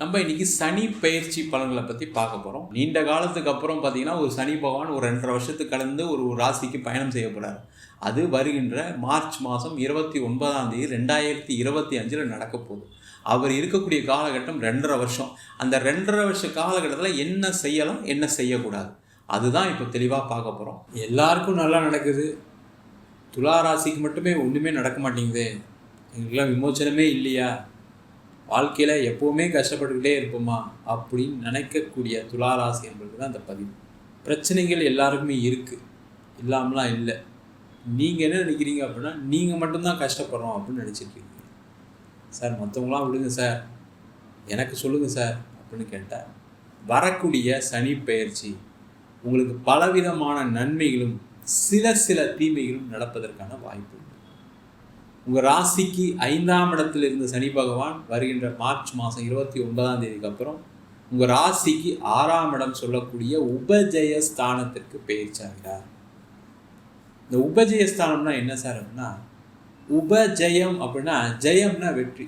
நம்ம இன்னைக்கு சனி பெயர்ச்சி பலன்களை பற்றி பார்க்க போகிறோம். நீண்ட காலத்துக்கு அப்புறம் பார்த்தீங்கன்னா ஒரு சனி பகவான் ஒரு 2.5 வருஷத்துக்கு கடந்து ஒரு ராசிக்கு பயணம் செய்ய போகிறார். அது வருகின்ற மார்ச் மாதம் 29ஆம் தேதி 2025 நடக்க போகுது. அவர் இருக்கக்கூடிய காலகட்டம் 2.5 வருஷம். அந்த 2.5 வருஷ காலகட்டத்தில் என்ன செய்யலாம், என்ன செய்யக்கூடாது, அதுதான் இப்போ தெளிவாக பார்க்க போகிறோம். எல்லாருக்கும் நல்லா நடக்குது, துலா ராசிக்கு மட்டுமே ஒன்றுமே நடக்க மாட்டேங்குது, எங்களுக்கெல்லாம் விமோச்சனமே இல்லையா, வாழ்க்கையில் எப்போவுமே கஷ்டப்பட்டுக்கிட்டே இருப்போமா அப்படின்னு நினைக்கக்கூடிய துளாராசி என்பது தான் அந்த பதிவு. பிரச்சனைகள் எல்லாருக்குமே இருக்குது, இல்லாமலாம் இல்லை. நீங்கள் என்ன நினைக்கிறீங்க அப்படின்னா நீங்கள் மட்டும்தான் கஷ்டப்படுறோம் அப்படின்னு நினச்சிருக்கீங்க. சார் மற்றவங்களாம் விடுங்க சார், எனக்கு சொல்லுங்கள் சார் அப்படின்னு கேட்டால், வரக்கூடிய சனி பெயர்ச்சி உங்களுக்கு பலவிதமான நன்மைகளும் சில தீமைகளும் நடப்பதற்கான வாய்ப்பு. உங்கள் ராசிக்கு 5ஆம் இடத்தில் இருந்த சனி பகவான் வருகின்ற மார்ச் மாதம் 29ஆம் தேதிக்கு அப்புறம் உங்கள் ராசிக்கு 6ஆம் இடம் சொல்லக்கூடிய உபஜய ஸ்தானத்திற்கு பெயர்ச்சாகிறார். இந்த உபஜய ஸ்தானம்னா என்ன சார் அப்படின்னா, உபஜயம் அப்படின்னா ஜெயம்னா வெற்றி.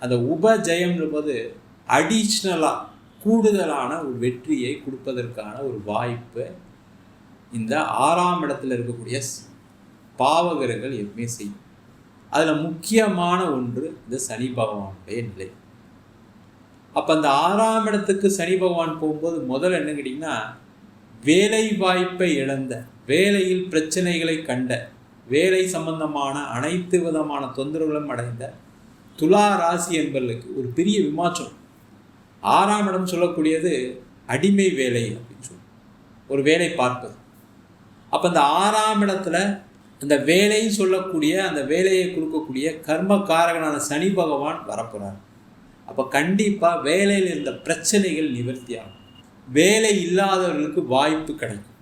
அந்த உபஜயம்ன்ற போது அடிஷ்னலாக கூடுதலான ஒரு வெற்றியை கொடுப்பதற்கான ஒரு வாய்ப்பு இந்த 6ஆம் இடத்துல இருக்கக்கூடிய பாவகர்கள் எப்பவுமே செய்யும். அதில் முக்கியமான ஒன்று இந்த சனி பகவானுடைய நிலை. அப்போ அந்த 6ஆம் இடத்துக்கு சனி பகவான் போகும்போது முதல்ல என்ன கேட்டிங்கன்னா, வேலை வாய்ப்பை இழந்த, வேலையில் பிரச்சனைகளை கண்ட, வேலை சம்பந்தமான அனைத்து விதமான தொந்தரவுகளும் அடைந்த துலா ராசி என்பவர்களுக்கு ஒரு பெரிய விமாற்றம். 6ஆம் இடம் சொல்லக்கூடியது அடிமை வேலை அப்படின்னு சொல்லி ஒரு வேலை பார்ப்பது. அப்போ அந்த 6ஆம் இடத்துல அந்த வேலைன்னு சொல்லக்கூடிய அந்த வேலையை கொடுக்கக்கூடிய கர்மகாரகனான சனி பகவான் வரப்போகிறார். அப்போ கண்டிப்பாக வேலையில் இருந்த பிரச்சனைகள் நிவர்த்தி ஆகும். வேலை இல்லாதவர்களுக்கு வாய்ப்பு கிடைக்கும்.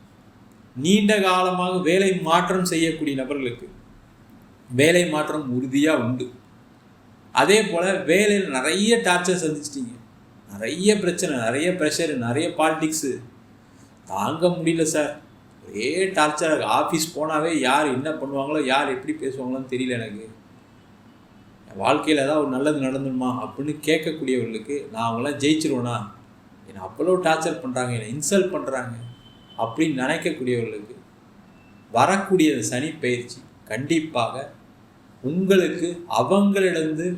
நீண்ட காலமாக வேலை மாற்றம் செய்யக்கூடிய நபர்களுக்கு வேலை மாற்றம் உறுதியாக உண்டு. அதே போல் வேலையில் நிறைய டார்ச்சர் சந்திச்சிட்டிங்க, நிறைய பிரச்சனை, நிறைய ப்ரெஷரு, நிறைய பாலிடிக்ஸு, தாங்க முடியல சார், ஒரே டார்ச்சர். ஆஃபீஸ் போனாவே யார் என்ன பண்ணுவாங்களோ, யார் எப்படி பேசுவாங்களோன்னு தெரியல, எனக்கு என் வாழ்க்கையில் ஏதாவது ஒரு நல்லது நடந்துடுமா அப்படின்னு கேட்கக்கூடியவர்களுக்கு நான் அவங்களாம் ஜெயிச்சிருவேனா, என்னை அவ்வளோ டார்ச்சர் பண்ணுறாங்க, என்னை இன்சல்ட் பண்ணுறாங்க அப்படின்னு நினைக்கக்கூடியவர்களுக்கு வரக்கூடிய சனி பயிற்சி கண்டிப்பாக உங்களுக்கு அவங்களிடந்து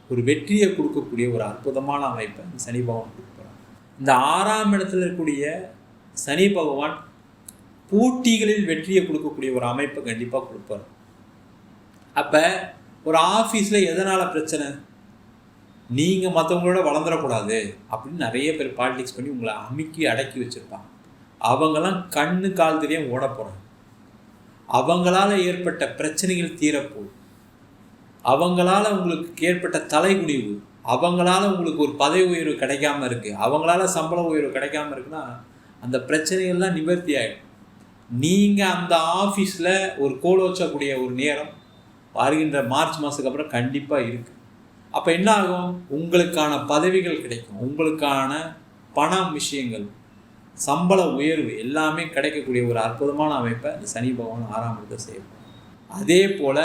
ஒரு வெற்றியை கொடுக்கக்கூடிய ஒரு அற்புதமான அமைப்பை சனி பகவான் கொடுக்குறாங்க. இந்த 6ஆம் இடத்துல இருக்கக்கூடிய சனி பகவான் போட்டிகளில் வெற்றியை கொடுக்கக்கூடிய ஒரு அமைப்பை கண்டிப்பாக கொடுப்பார். அப்போ ஒரு ஆஃபீஸில் எதனால் பிரச்சனை, நீங்கள் மற்றவங்களோட வளர்ந்துடக்கூடாது அப்படின்னு நிறைய பேர் பாலிடிக்ஸ் பண்ணி உங்களை அமுக்கி அடக்கி வச்சுருப்பாங்க. அவங்களாம் கண்ணு கால் தெரியாம ஓட போகிறாங்க. அவங்களால ஏற்பட்ட பிரச்சனைகள் தீரப்போகுது. அவங்களால உங்களுக்கு ஏற்பட்ட தலைகுனிவு, அவங்களால உங்களுக்கு ஒரு பதவி உயர்வு கிடைக்காம இருக்குது, அவங்களால சம்பள உயர்வு கிடைக்காம இருக்குன்னா அந்த பிரச்சனைகள்லாம் நிவர்த்தி ஆகிடும். நீங்கள் அந்த ஆஃபீஸில் ஒரு கோலோச்சக்கூடிய ஒரு நேரம் வருகின்ற மார்ச் மாதத்துக்கு அப்புறம் கண்டிப்பாக இருக்குது. அப்போ என்ன ஆகும், உங்களுக்கான பதவிகள் கிடைக்கும், உங்களுக்கான பணம் விஷயங்கள், சம்பள உயர்வு எல்லாமே கிடைக்கக்கூடிய ஒரு அற்புதமான அமைப்பை இந்த சனி பகவான் 6ஆம் இடத்தை செய்யப்படும். அதே போல்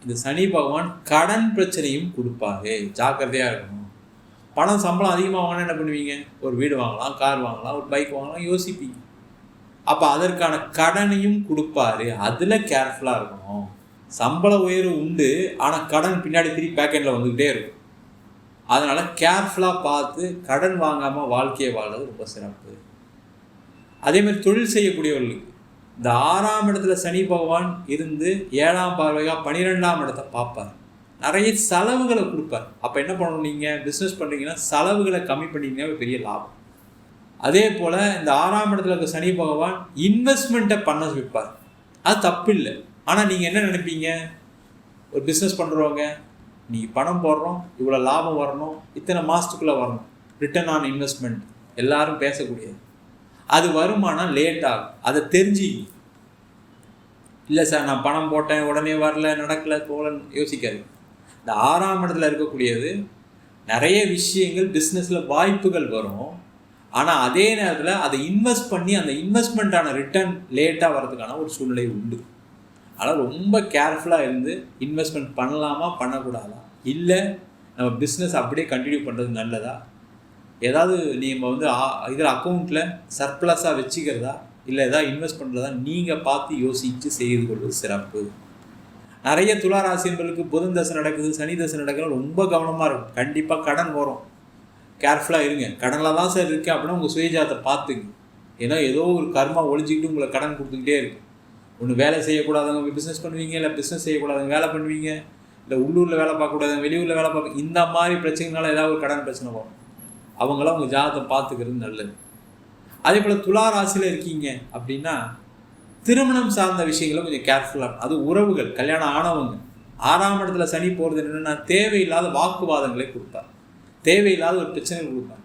இந்த சனி பகவான் கடன் பிரச்சனையும் கொடுப்பாரு, ஜாக்கிரதையாக இருக்கணும். பணம் சம்பளம் அதிகமாக வாங்கினா என்ன பண்ணுவீங்க, ஒரு வீடு வாங்கலாம், கார் வாங்கலாம், ஒரு பைக் வாங்கலாம் யோசிப்பீங்க. அப்போ அதற்கான கடனையும் கொடுப்பாரு, அதில் கேர்ஃபுல்லாக இருக்கணும். சம்பள உயர்வு உண்டு, ஆனால் கடன் பின்னாடி திருப்பி பேக்கெண்டில் வந்துக்கிட்டே இருக்கும். அதனால் கேர்ஃபுல்லாக பார்த்து கடன் வாங்காமல் வாழ்க்கையை வாழ்றது ரொம்ப சிறப்பு. அதேமாதிரி தொழில் செய்யக்கூடியவர்களுக்கு இந்த 6ஆம் இடத்துல சனி பகவான் இருந்து 7ஆம் பார்வையாக 12ஆம் இடத்தை பார்ப்பார், நிறைய செலவுகளை கொடுப்பார். அப்போ என்ன பண்ணணும், நீங்கள் பிஸ்னஸ் பண்ணுறீங்கன்னா செலவுகளை கம்மி பண்ணிங்கன்னா பெரிய லாபம். அதே போல் இந்த 6ஆம் இடத்துல இருக்க சனி பகவான் இன்வெஸ்ட்மெண்ட்டை பண்ண வைப்பார். அது தப்பு இல்லை. ஆனால் நீங்கள் என்ன நினைப்பீங்க, ஒரு பிஸ்னஸ் பண்ணுறவங்க நீங்கள் பணம் போடுறோம், இவ்வளோ லாபம் வரணும், இத்தனை மாதத்துக்குள்ளே வரணும், ரிட்டர்ன் ஆன் இன்வெஸ்ட்மெண்ட் எல்லாரும் பேசக்கூடியது. அது வருமானம் லேட் ஆகும், அதை தெரிஞ்சுக்கணும். இல்லை சார் நான் பணம் போட்டேன் உடனே வரல, நடக்கலை, போகலன்னு யோசிக்காது. இந்த 6ஆம் இடத்துல இருக்கக்கூடியது நிறைய விஷயங்கள் பிஸ்னஸில் வாய்ப்புகள் வரும், ஆனால் அதே நேரத்தில் அதை இன்வெஸ்ட் பண்ணி அந்த இன்வெஸ்ட்மெண்ட்டான ரிட்டர்ன் லேட்டாக வர்றதுக்கான ஒரு சூழ்நிலை உண்டு. அதனால் ரொம்ப கேர்ஃபுல்லாக இருந்து இன்வெஸ்ட்மெண்ட் பண்ணலாமா பண்ணக்கூடாதா, இல்லை நம்ம பிஸ்னஸ் அப்படியே கண்டினியூ பண்ணுறது நல்லதா, ஏதாவது நம்ம வந்து இதில் அக்கௌண்ட்டில் சர்ப்ளஸாக வச்சுக்கிறதா, இல்லை ஏதாவது இன்வெஸ்ட் பண்ணுறதா நீங்கள் பார்த்து யோசித்து செய்து கொள்வது சிறப்பு. நிறைய துளாராசி என்பவர்களுக்கு புதன் தசை நடக்குது, சனி தசை நடக்குது, ரொம்ப கவனமாக இருக்கும். கண்டிப்பாக கடன் வரும், கேர்ஃபுல்லாக இருங்க. கடனில் தான் சார் இருக்குது அப்படின்னா உங்கள் சுயஜாதத்தை பார்த்துங்க. ஏன்னா ஏதோ ஒரு கர்மா ஒழிஞ்சிக்கிட்டு உங்களை கடன் கொடுத்துக்கிட்டே இருக்கு. ஒன்று வேலை செய்யக்கூடாதவங்க பிஸ்னஸ் பண்ணுவீங்க, இல்லை பிஸ்னஸ் செய்யக்கூடாதவங்க வேலை பண்ணுவீங்க, இல்லை உள்ளூரில் வேலை பார்க்கக்கூடாதவங்க வெளியூரில் வேலை பார்க்க, இந்த மாதிரி பிரச்சனைனால ஏதாவது ஒரு கடன் பிரச்சனை வரும். அவங்களாம் உங்கள் ஜாதகத்தை பார்த்துக்கிறது நல்லது. அதே போல் துளாராசியில் இருக்கீங்க அப்படின்னா திருமணம் சார்ந்த விஷயங்களும் கொஞ்சம் கேர்ஃபுல்லாக. அது உறவுகள், கல்யாணம் ஆனவங்க. 6ஆம் இடத்துல சனி போகிறது என்னென்னா தேவையில்லாத வாக்குவாதங்களை கொடுப்பார், தேவையில்லாத ஒரு பிரச்சனை கொடுப்பார்.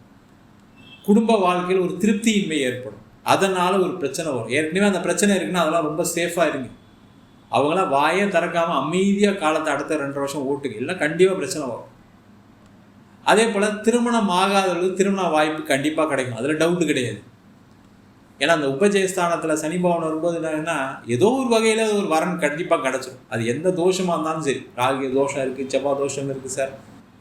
குடும்ப வாழ்க்கையில் ஒரு திருப்தியின்மை ஏற்படும், அதனால் ஒரு பிரச்சனை வரும். ஏற்கனவே அந்த பிரச்சனை இருக்குன்னா அதெல்லாம் ரொம்ப சேஃபாக இருங்க. அவங்களாம் வாயே திறக்காமல் அமைதியாக காலத்தை அடுத்த 2.5 வருஷம் ஓட்டுங்க, இல்லை கண்டிப்பாக பிரச்சனை வரும். அதே போல் திருமணம் ஆகாதவர்களுக்கு திருமண வாய்ப்பு கண்டிப்பாக கிடைக்கும், அதில் டவுட்டு கிடையாது. ஏன்னா அந்த உபஜயஸ்தானத்தில் சனி பவன் வரும்போது என்னன்னா ஏதோ ஒரு வகையில் ஒரு வரன் கண்டிப்பாக கிடச்சிடும். அது எந்த தோஷமாக இருந்தாலும் சரி, ராகு தோஷம் இருக்குது, செவ்வாய் தோஷம் இருக்குது சார்,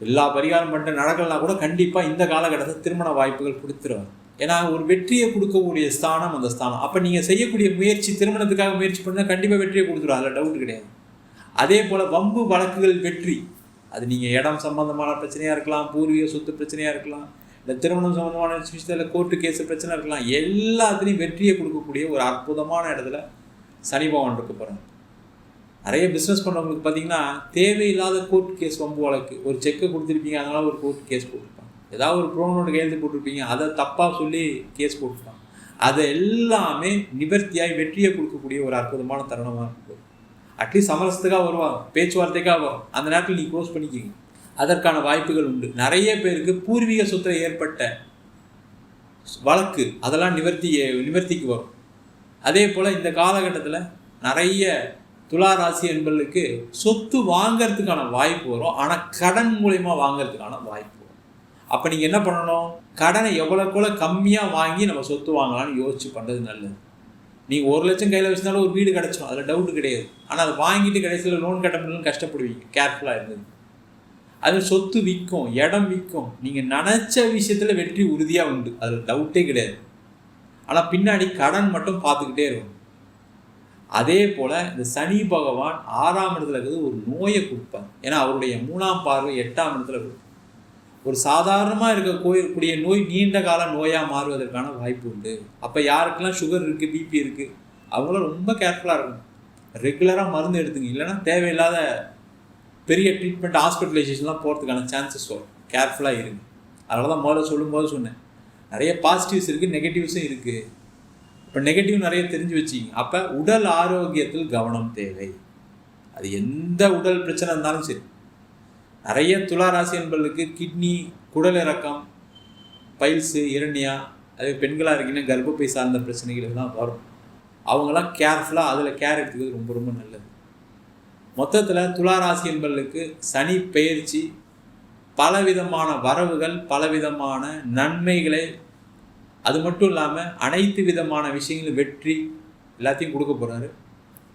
எல்லா பரிகாரம் பண்ணிட்டு நடக்கலாம் கூட கண்டிப்பாக இந்த காலகட்டத்தில் திருமண வாய்ப்புகள் கொடுத்துருவார். ஏன்னா ஒரு வெற்றியை கொடுக்கக்கூடிய ஸ்தானம் அந்த ஸ்தானம். அப்போ நீங்கள் செய்யக்கூடிய முயற்சி, திருமணத்துக்காக முயற்சி பண்ணால் கண்டிப்பாக வெற்றியை கொடுத்துருவோம், அதில் டவுட் கிடையாது. அதே போல் வம்பு வழக்குகள் வெற்றி, அது நீங்கள் இடம் சம்பந்தமான பிரச்சனையாக இருக்கலாம், பூர்வீக சொத்து பிரச்சனையாக இருக்கலாம், இந்த திருமணம் சம்பந்தமான விஷயத்தில் கோர்ட்டு கேஸு பிரச்சனை இருக்கலாம், எல்லாத்துலேயும் வெற்றியை கொடுக்கக்கூடிய ஒரு அற்புதமான இடத்துல சனி பகவான் இருக்க போகிறாங்க. நிறைய பிஸ்னஸ் பண்ணுறவங்களுக்கு பார்த்தீங்கன்னா தேவையில்லாத கோர்ட் கேஸ் வம்பு வழக்கு, ஒரு செக்கை கொடுத்துருப்பீங்க அதனால் ஒரு கோர்ட் கேஸ் போட்டிருப்பாங்க, ஏதாவது ஒரு ப்ரோனோட கையெழுத்து போட்டிருப்பீங்க அதை தப்பாக சொல்லி கேஸ் போட்டிருப்பாங்க. அதை எல்லாமே நிவர்த்தியாகி வெற்றியை கொடுக்கக்கூடிய ஒரு அற்புதமான தருணமாக இருக்கும். அட்லீஸ்ட் சமரசத்துக்காக வருவாங்க, பேச்சுவார்த்தைக்காக வரும், அந்த நேரத்தில் நீங்கள் க்ளோஸ் பண்ணிக்கிங்க, அதற்கான வாய்ப்புகள் உண்டு. நிறைய பேருக்கு பூர்வீக சொத்தில் ஏற்பட்ட வழக்கு அதெல்லாம் நிவர்த்திக்கு வரும். அதே போல் இந்த காலகட்டத்தில் நிறைய துளாராசி என்பவர்களுக்கு சொத்து வாங்கிறதுக்கான வாய்ப்பு வரும், ஆனால் கடன் மூலயமா வாங்கிறதுக்கான வாய்ப்பு வரும். அப்போ நீங்கள் என்ன பண்ணணும், கடனை எவ்வளோக்குள்ள கம்மியாக வாங்கி நம்ம சொத்து வாங்கலாம்னு யோசிச்சு பண்ணுறது நல்லது. நீங்கள் 1 லட்சம் கையில் வச்சுனாலும் ஒரு வீடு கிடச்சிடும், அதில் டவுட்டு கிடையாது. ஆனால் அதை வாங்கிட்டு கடைசியில் லோன் கட்ட முடியலன்னு கஷ்டப்படுவீங்க, கேர்ஃபுல்லாக இருந்தது. அது சொத்து விற்கும், இடம் விற்கும், நீங்கள் நினச்ச விஷயத்தில் வெற்றி உறுதியாக உண்டு, அதில் டவுட்டே கிடையாது. ஆனால் பின்னாடி கடன் மட்டும் பார்த்துக்கிட்டே இருக்கும். அதே போல் இந்த சனி பகவான் 6ஆம் இடத்துல இருக்கிறது ஒரு நோயை கொடுப்பார். ஏன்னா அவருடைய 3ஆம் பார்வை 8ஆம் இடத்துல இருக்கும். ஒரு சாதாரணமாக இருக்கக்கூடிய நோய் நீண்ட கால நோயாக மாறுவதற்கான வாய்ப்பு உண்டு. அப்போ யாருக்கெல்லாம் சுகர் இருக்குது, பிபி இருக்குது, அவங்களும் ரொம்ப கேர்ஃபுல்லாக இருக்கணும். ரெகுலராக மருந்து எடுத்துங்க, இல்லைன்னா தேவையில்லாத பெரிய ட்ரீட்மெண்ட் ஹாஸ்பிட்டலைசேஷன்லாம் போகிறதுக்கான சான்சஸ் வரும். கேர்ஃபுல்லாக இருங்க. அதனால தான் முதல்ல சொல்லும்போது சொன்னேன், நிறைய பாசிட்டிவ்ஸ் இருக்குது, நெகட்டிவ்ஸும் இருக்குது. இப்போ நெகட்டிவ் நிறைய தெரிஞ்சு வச்சிங்க. அப்போ உடல் ஆரோக்கியத்தில் கவனம் தேவை. அது எந்த உடல் பிரச்சனை இருந்தாலும் சரி. நிறைய துளாராசி என்பவர்களுக்கு கிட்னி, குடல் இறக்கம், பைல்ஸு, இரணியா, அது பெண்களாக இருக்கீங்கன்னா கர்ப்பப்பை சார்ந்த பிரச்சனைகள் எல்லாம் வரும். அவங்களாம் கேர்ஃபுல்லாக அதில் கேர் எடுத்துக்கிறது ரொம்ப ரொம்ப நல்லது. மொத்தத்தில் துளாராசி என்பவர்களுக்கு சனி பெயர்ச்சி பலவிதமான வரவுகள், பலவிதமான நன்மைகளை, அது மட்டும் இல்லாமல் அனைத்து விதமான விஷயங்களும் வெற்றி எல்லாத்தையும் கொடுக்க போகிறாரு.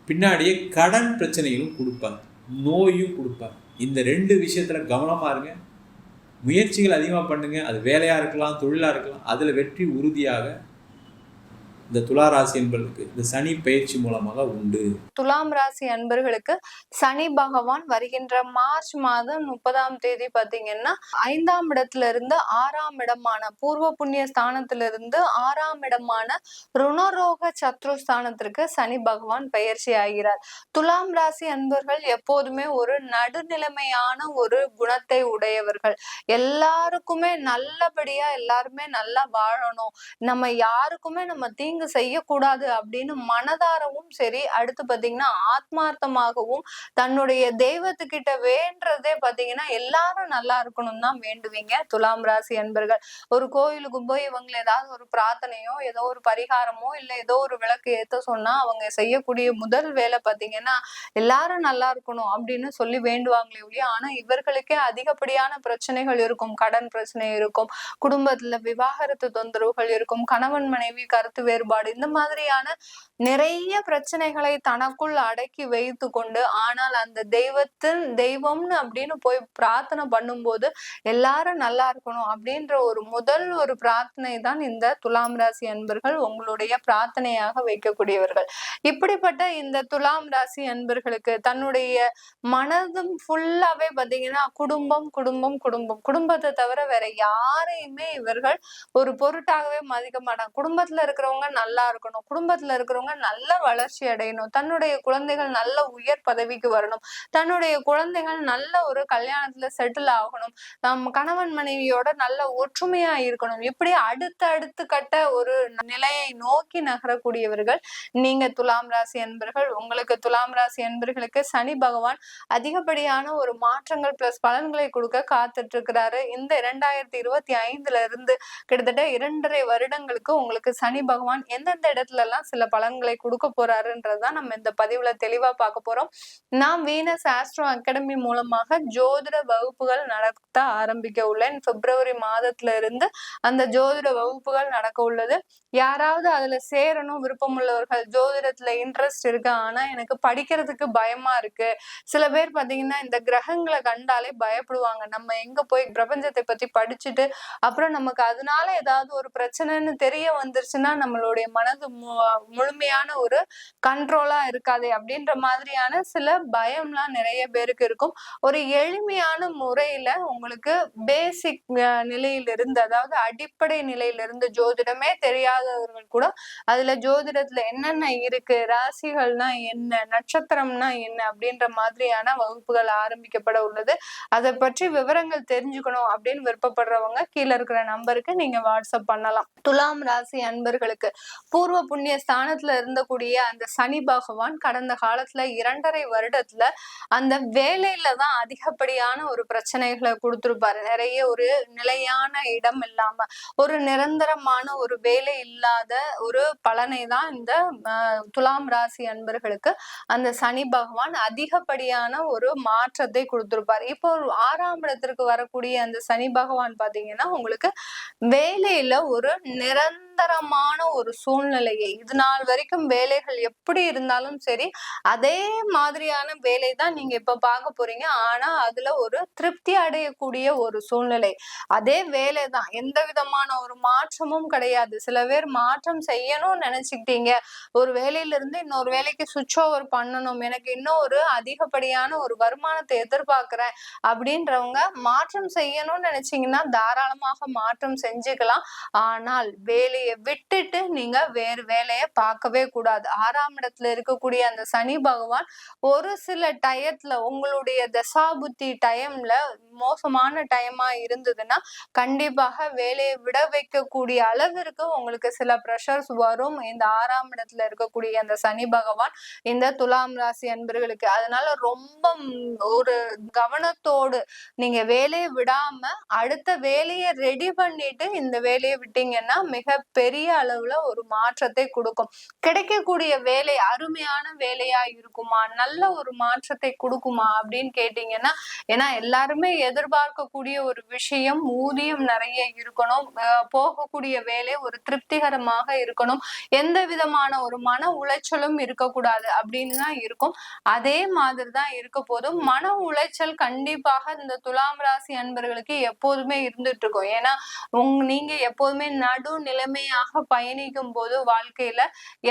பின்னாடியே கடன் பிரச்சனைகளும் கொடுப்பார், நோயும் கொடுப்பார். இந்த 2 விஷயத்தில் கவனமாக இருங்க. முயற்சிகள் அதிகமாக பண்ணுங்கள். அது வேலையாக இருக்கலாம், தொழிலாக இருக்கலாம், அதில் வெற்றி உறுதியாக இந்த துளாராசி என்பவர்களுக்கு இந்த சனி பயிற்சி மூலமாக உண்டு. துலாம் ராசி அன்பர்களுக்கு சனி பகவான் வருகின்ற மார்ச் மாதம் 30ஆம் தேதி பாத்தீங்கன்னா 5ஆம் இடத்துல இருந்து 6ஆம் இடமான பூர்வ புண்ணிய ஸ்தானத்திலிருந்து 6ஆம் இடமான ருணரோக சத்ருஸ்தானத்திற்கு சனி பகவான் பயிற்சி ஆகிறார். துலாம் ராசி அன்பர்கள் எப்போதுமே ஒரு நடுநிலைமையான ஒரு குணத்தை உடையவர்கள். எல்லாருக்குமே நல்லபடியா எல்லாருமே நல்லா வாழணும், நம்ம யாருக்குமே நம்ம தீங்கு செய்யக்கூடாது அப்படின்னு மனதாரவும் சரி, அடுத்து பாத்தீங்கன்னா ஆத்மார்த்தமாகவும் தன்னுடைய தெய்வத்துக்கிட்ட வேண்டதே பாத்தீங்கன்னா எல்லாரும் நல்லா இருக்கணும் தான் வேண்டுவீங்க துலாம் ராசி அன்பர்கள். ஒரு கோயிலுக்கு போய் இவங்க ஏதாவது ஒரு பிரார்த்தனையோ ஏதோ ஒரு பரிகாரமோ இல்ல ஏதோ ஒரு விளக்கு ஏத்த சொன்னா அவங்க செய்யக்கூடிய முதல் வேலை பாத்தீங்கன்னா எல்லாரும் நல்லா இருக்கணும் அப்படின்னு சொல்லி வேண்டுவாங்களே ஒழிய, ஆனா இவர்களுக்கே அதிகப்படியான பிரச்சனைகள் இருக்கும். கடன் பிரச்சனை இருக்கும், குடும்பத்துல விவாகரத்து தொந்தரவுகள் இருக்கும், கணவன் மனைவி கருத்து வேறுபாடு குறைபாடு, இந்த மாதிரியான நிறைய பிரச்சனைகளை தனக்குள் அடக்கி வைத்து கொண்டு, ஆனால் அந்த தெய்வம்னு அப்படின்னு போய் பிரார்த்தனை பண்ணும்போது எல்லாரும் நல்லா இருக்கணும் அப்படின்ற ஒரு பிரார்த்தனை தான் இந்த துலாம் ராசி அன்பர்கள் உங்களுடைய பிரார்த்தனையாக வைக்கக்கூடியவர்கள். இப்படிப்பட்ட இந்த துலாம் ராசி அன்பர்களுக்கு தன்னுடைய மனதும் ஃபுல்லாவே பாத்தீங்கன்னா குடும்பம் குடும்பம் குடும்பம் குடும்பத்தை தவிர வேற யாரையுமே இவர்கள் ஒரு பொருட்டாகவே மதிக்க மாட்டாங்க. குடும்பத்துல இருக்கிறவங்க நல்லா இருக்கணும், குடும்பத்துல இருக்கிறவங்க நல்ல வளர்ச்சி அடையணும், தன்னுடைய குழந்தைகள் நல்ல உயர் பதவிக்கு வரணும், தன்னுடைய குழந்தைகள் நல்ல ஒரு கல்யாணத்துல செட்டில் ஆகணும், கணவன் மனைவியோட நல்ல ஒற்றுமையா இருக்கணும். இப்படி அடுத்து கட்ட ஒரு நிலையை நோக்கி நகரக்கூடியவர்கள் நீங்க துலாம் ராசி அன்பர்கள். உங்களுக்கு துலாம் ராசி அன்பர்களுக்கு சனி பகவான் அதிகப்படியான ஒரு மாற்றங்கள் பிளஸ் பலன்களை கொடுக்க காத்துட்டு இருக்கிறாரு. இந்த 2025 இருந்து கிட்டத்தட்ட 2.5 வருடங்களுக்கு உங்களுக்கு சனி பகவான் எந்தெந்த இடத்துல எல்லாம் சில பலன்களை கொடுக்க போறாருன்றதுதான் நம்ம இந்த பதிவுல தெளிவா பார்க்க போறோம். நான் வீனஸ் ஆஸ்ட்ரோ அகாடமி மூலமாக ஜோதிட வகுப்புகள் நடத்த ஆரம்பிக்க உள்ளேன். பிப்ரவரி மாதத்துல இருந்து அந்த ஜோதிட வகுப்புகள் நடக்க உள்ளது. யாராவது அதுல சேரணும் விருப்பம் உள்ளவர்கள், ஜோதிடத்துல இன்ட்ரெஸ்ட் இருக்கு ஆனா எனக்கு படிக்கிறதுக்கு பயமா இருக்கு, சில பேர் பாத்தீங்கன்னா இந்த கிரகங்களை கண்டாலே பயப்படுவாங்க, நம்ம எங்க போய் பிரபஞ்சத்தை பத்தி படிச்சுட்டு அப்புறம் நமக்கு அதனால ஏதாவது ஒரு பிரச்சனைன்னு தெரிய வந்துருச்சுன்னா நம்மளுடைய மனது முழுமையான ஒரு கண்ட்ரோலா இருக்காது அப்படின்ற மாதிரியான சில பயம்லாம் நிறைய பேருக்கு இருக்கும். ஒரு எளிமையான முறையில உங்களுக்கு பேசிக் நிலையிலிருந்து, அதாவது அடிப்படை நிலையிலிருந்து, ஜோதிடமே தெரியாதவர்கள் கூட அதுல ஜோதிடத்துல என்னென்ன இருக்கு, ராசிகள்னா என்ன, நட்சத்திரம்னா என்ன அப்படின்ற மாதிரியான வகுப்புகள் ஆரம்பிக்கப்பட உள்ளது. அதை பற்றி விவரங்கள் தெரிஞ்சுக்கணும் அப்படின்னு விருப்பப்படுறவங்க கீழே இருக்கிற நம்பருக்கு நீங்க வாட்ஸ்அப் பண்ணலாம். துலாம் ராசி அன்பர்களுக்கு பூர்வ புண்ணிய ஸ்தானத்துல இருந்தக்கூடிய அந்த சனி பகவான் கடந்த காலத்துல 2.5 வருடத்துல அந்த வேலையில தான் அதிகப்படியான ஒரு பிரச்சனைகளை கொடுத்திருப்பாரு. நிறைய ஒரு நிலையான இடம் இல்லாம ஒரு நிரந்தரமான ஒரு வேலை இல்லாத ஒரு பலனை தான் இந்த துலாம் ராசி அன்பர்களுக்கு அந்த சனி பகவான் அதிகப்படியான ஒரு மாற்றத்தை கொடுத்திருப்பாரு. இப்போ 6ஆம் இடத்திற்கு வரக்கூடிய அந்த சனி பகவான் பாத்தீங்கன்னா உங்களுக்கு வேலையில ஒரு நிரந்தரமான ஒரு சூழ்நிலையை, இது நாள் வரைக்கும் வேலைகள் எப்படி இருந்தாலும் சரி அதே மாதிரியான வேலை தான் நீங்க இப்ப பார்க்க போறீங்க. ஆனா அதுல ஒரு திருப்தி அடையக்கூடிய ஒரு சூழ்நிலை, அதே வேலைதான், எந்த விதமான ஒரு மாற்றமும் கிடையாது. சில பேர் மாற்றம் செய்யணும்னு நினைச்சுக்கிட்டீங்க, ஒரு வேலையில இருந்து இன்னொரு வேலைக்கு சுவிட்ச் ஓவர் பண்ணணும், எனக்கு இன்னும் ஒரு அதிகப்படியான ஒரு வருமானத்தை எதிர்பார்க்கிறேன் அப்படின்றவங்க மாற்றம் செய்யணும்னு நினைச்சீங்கன்னா தாராளமாக மாற்றம் செஞ்சுக்கலாம். ஆனால் வேலையை விட்டுட்டு நீங்க வேறு வேலையை பார்க்கவே கூடாது. 6ஆம் இடத்துல இருக்கக்கூடிய அந்த சனி பகவான் ஒரு சில டயத்துல உங்களுடைய தசாபுத்தி டைம்ல மோசமான டைமா இருந்ததுன்னா கண்டிப்பாக வேலையை விட வைக்கக்கூடிய அளவிற்கு உங்களுக்கு சில ப்ரெஷர்ஸ் வரும். இந்த 6ஆம் இடத்துல இருக்கக்கூடிய அந்த சனி பகவான் இந்த துலாம் ராசி அன்பர்களுக்கு. அதனால ரொம்ப ஒரு கவனத்தோடு நீங்க வேலையை விடாம அடுத்த வேலையை ரெடி பண்ணிட்டு இந்த வேலையை விட்டீங்கன்னா மிக பெரிய அளவுல ஒரு மாற்றத்தை கொடுக்கும். கிடைக்கக்கூடிய வேலை அருமையான வேலையா இருக்குமா, நல்ல ஒரு மாற்றத்தை கொடுக்குமா அப்படின்னு கேட்டீங்கன்னா, ஏன்னா எல்லாருமே எதிர்பார்க்கக்கூடிய ஒரு விஷயம் ஊதியம் நிறைய இருக்கணும், போகக்கூடிய வேலை ஒரு திருப்திகரமாக இருக்கணும், எந்த விதமான ஒரு மன உளைச்சலும் இருக்கக்கூடாது அப்படின்னு தான் இருக்கும். அதே மாதிரிதான் இருக்க போதும். மன உளைச்சல் கண்டிப்பாக இந்த துலாம் ராசி அன்பர்களுக்கு எப்போதுமே இருந்துட்டு இருக்கும். ஏன்னா நீங்க எப்போதுமே நடு நிலைமையாக பயணிக்கும் போது வாழ்க்கையில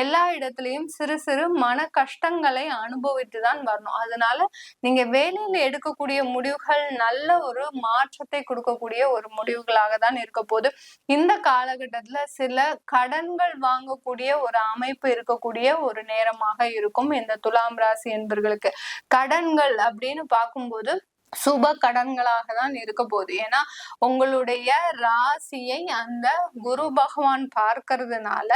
எல்லா இடத்துலயும் சிறு சிறு மன கஷ்டங்களை அனுபவித்துதான் வரணும். அதனால நீங்க வேலையில எடுக்கக்கூடிய முடிவுகள் நல்ல ஒரு மாற்றத்தை கொடுக்கக்கூடிய ஒரு முடிவுகளாக தான் இருக்க போது. இந்த காலகட்டத்துல சில கடன்கள் வாங்கக்கூடிய ஒரு அமைப்பு இருக்கக்கூடிய ஒரு நேரமாக இருக்கும் இந்த துலாம் ராசி என்பர்களுக்கு. கடன்கள் அப்படின்னு பார்க்கும்போது சுப கடன்களாக தான் இருக்க போகுது. ஏன்னா உங்களுடைய ராசியை அந்த குரு பகவான் பார்க்கறதுனால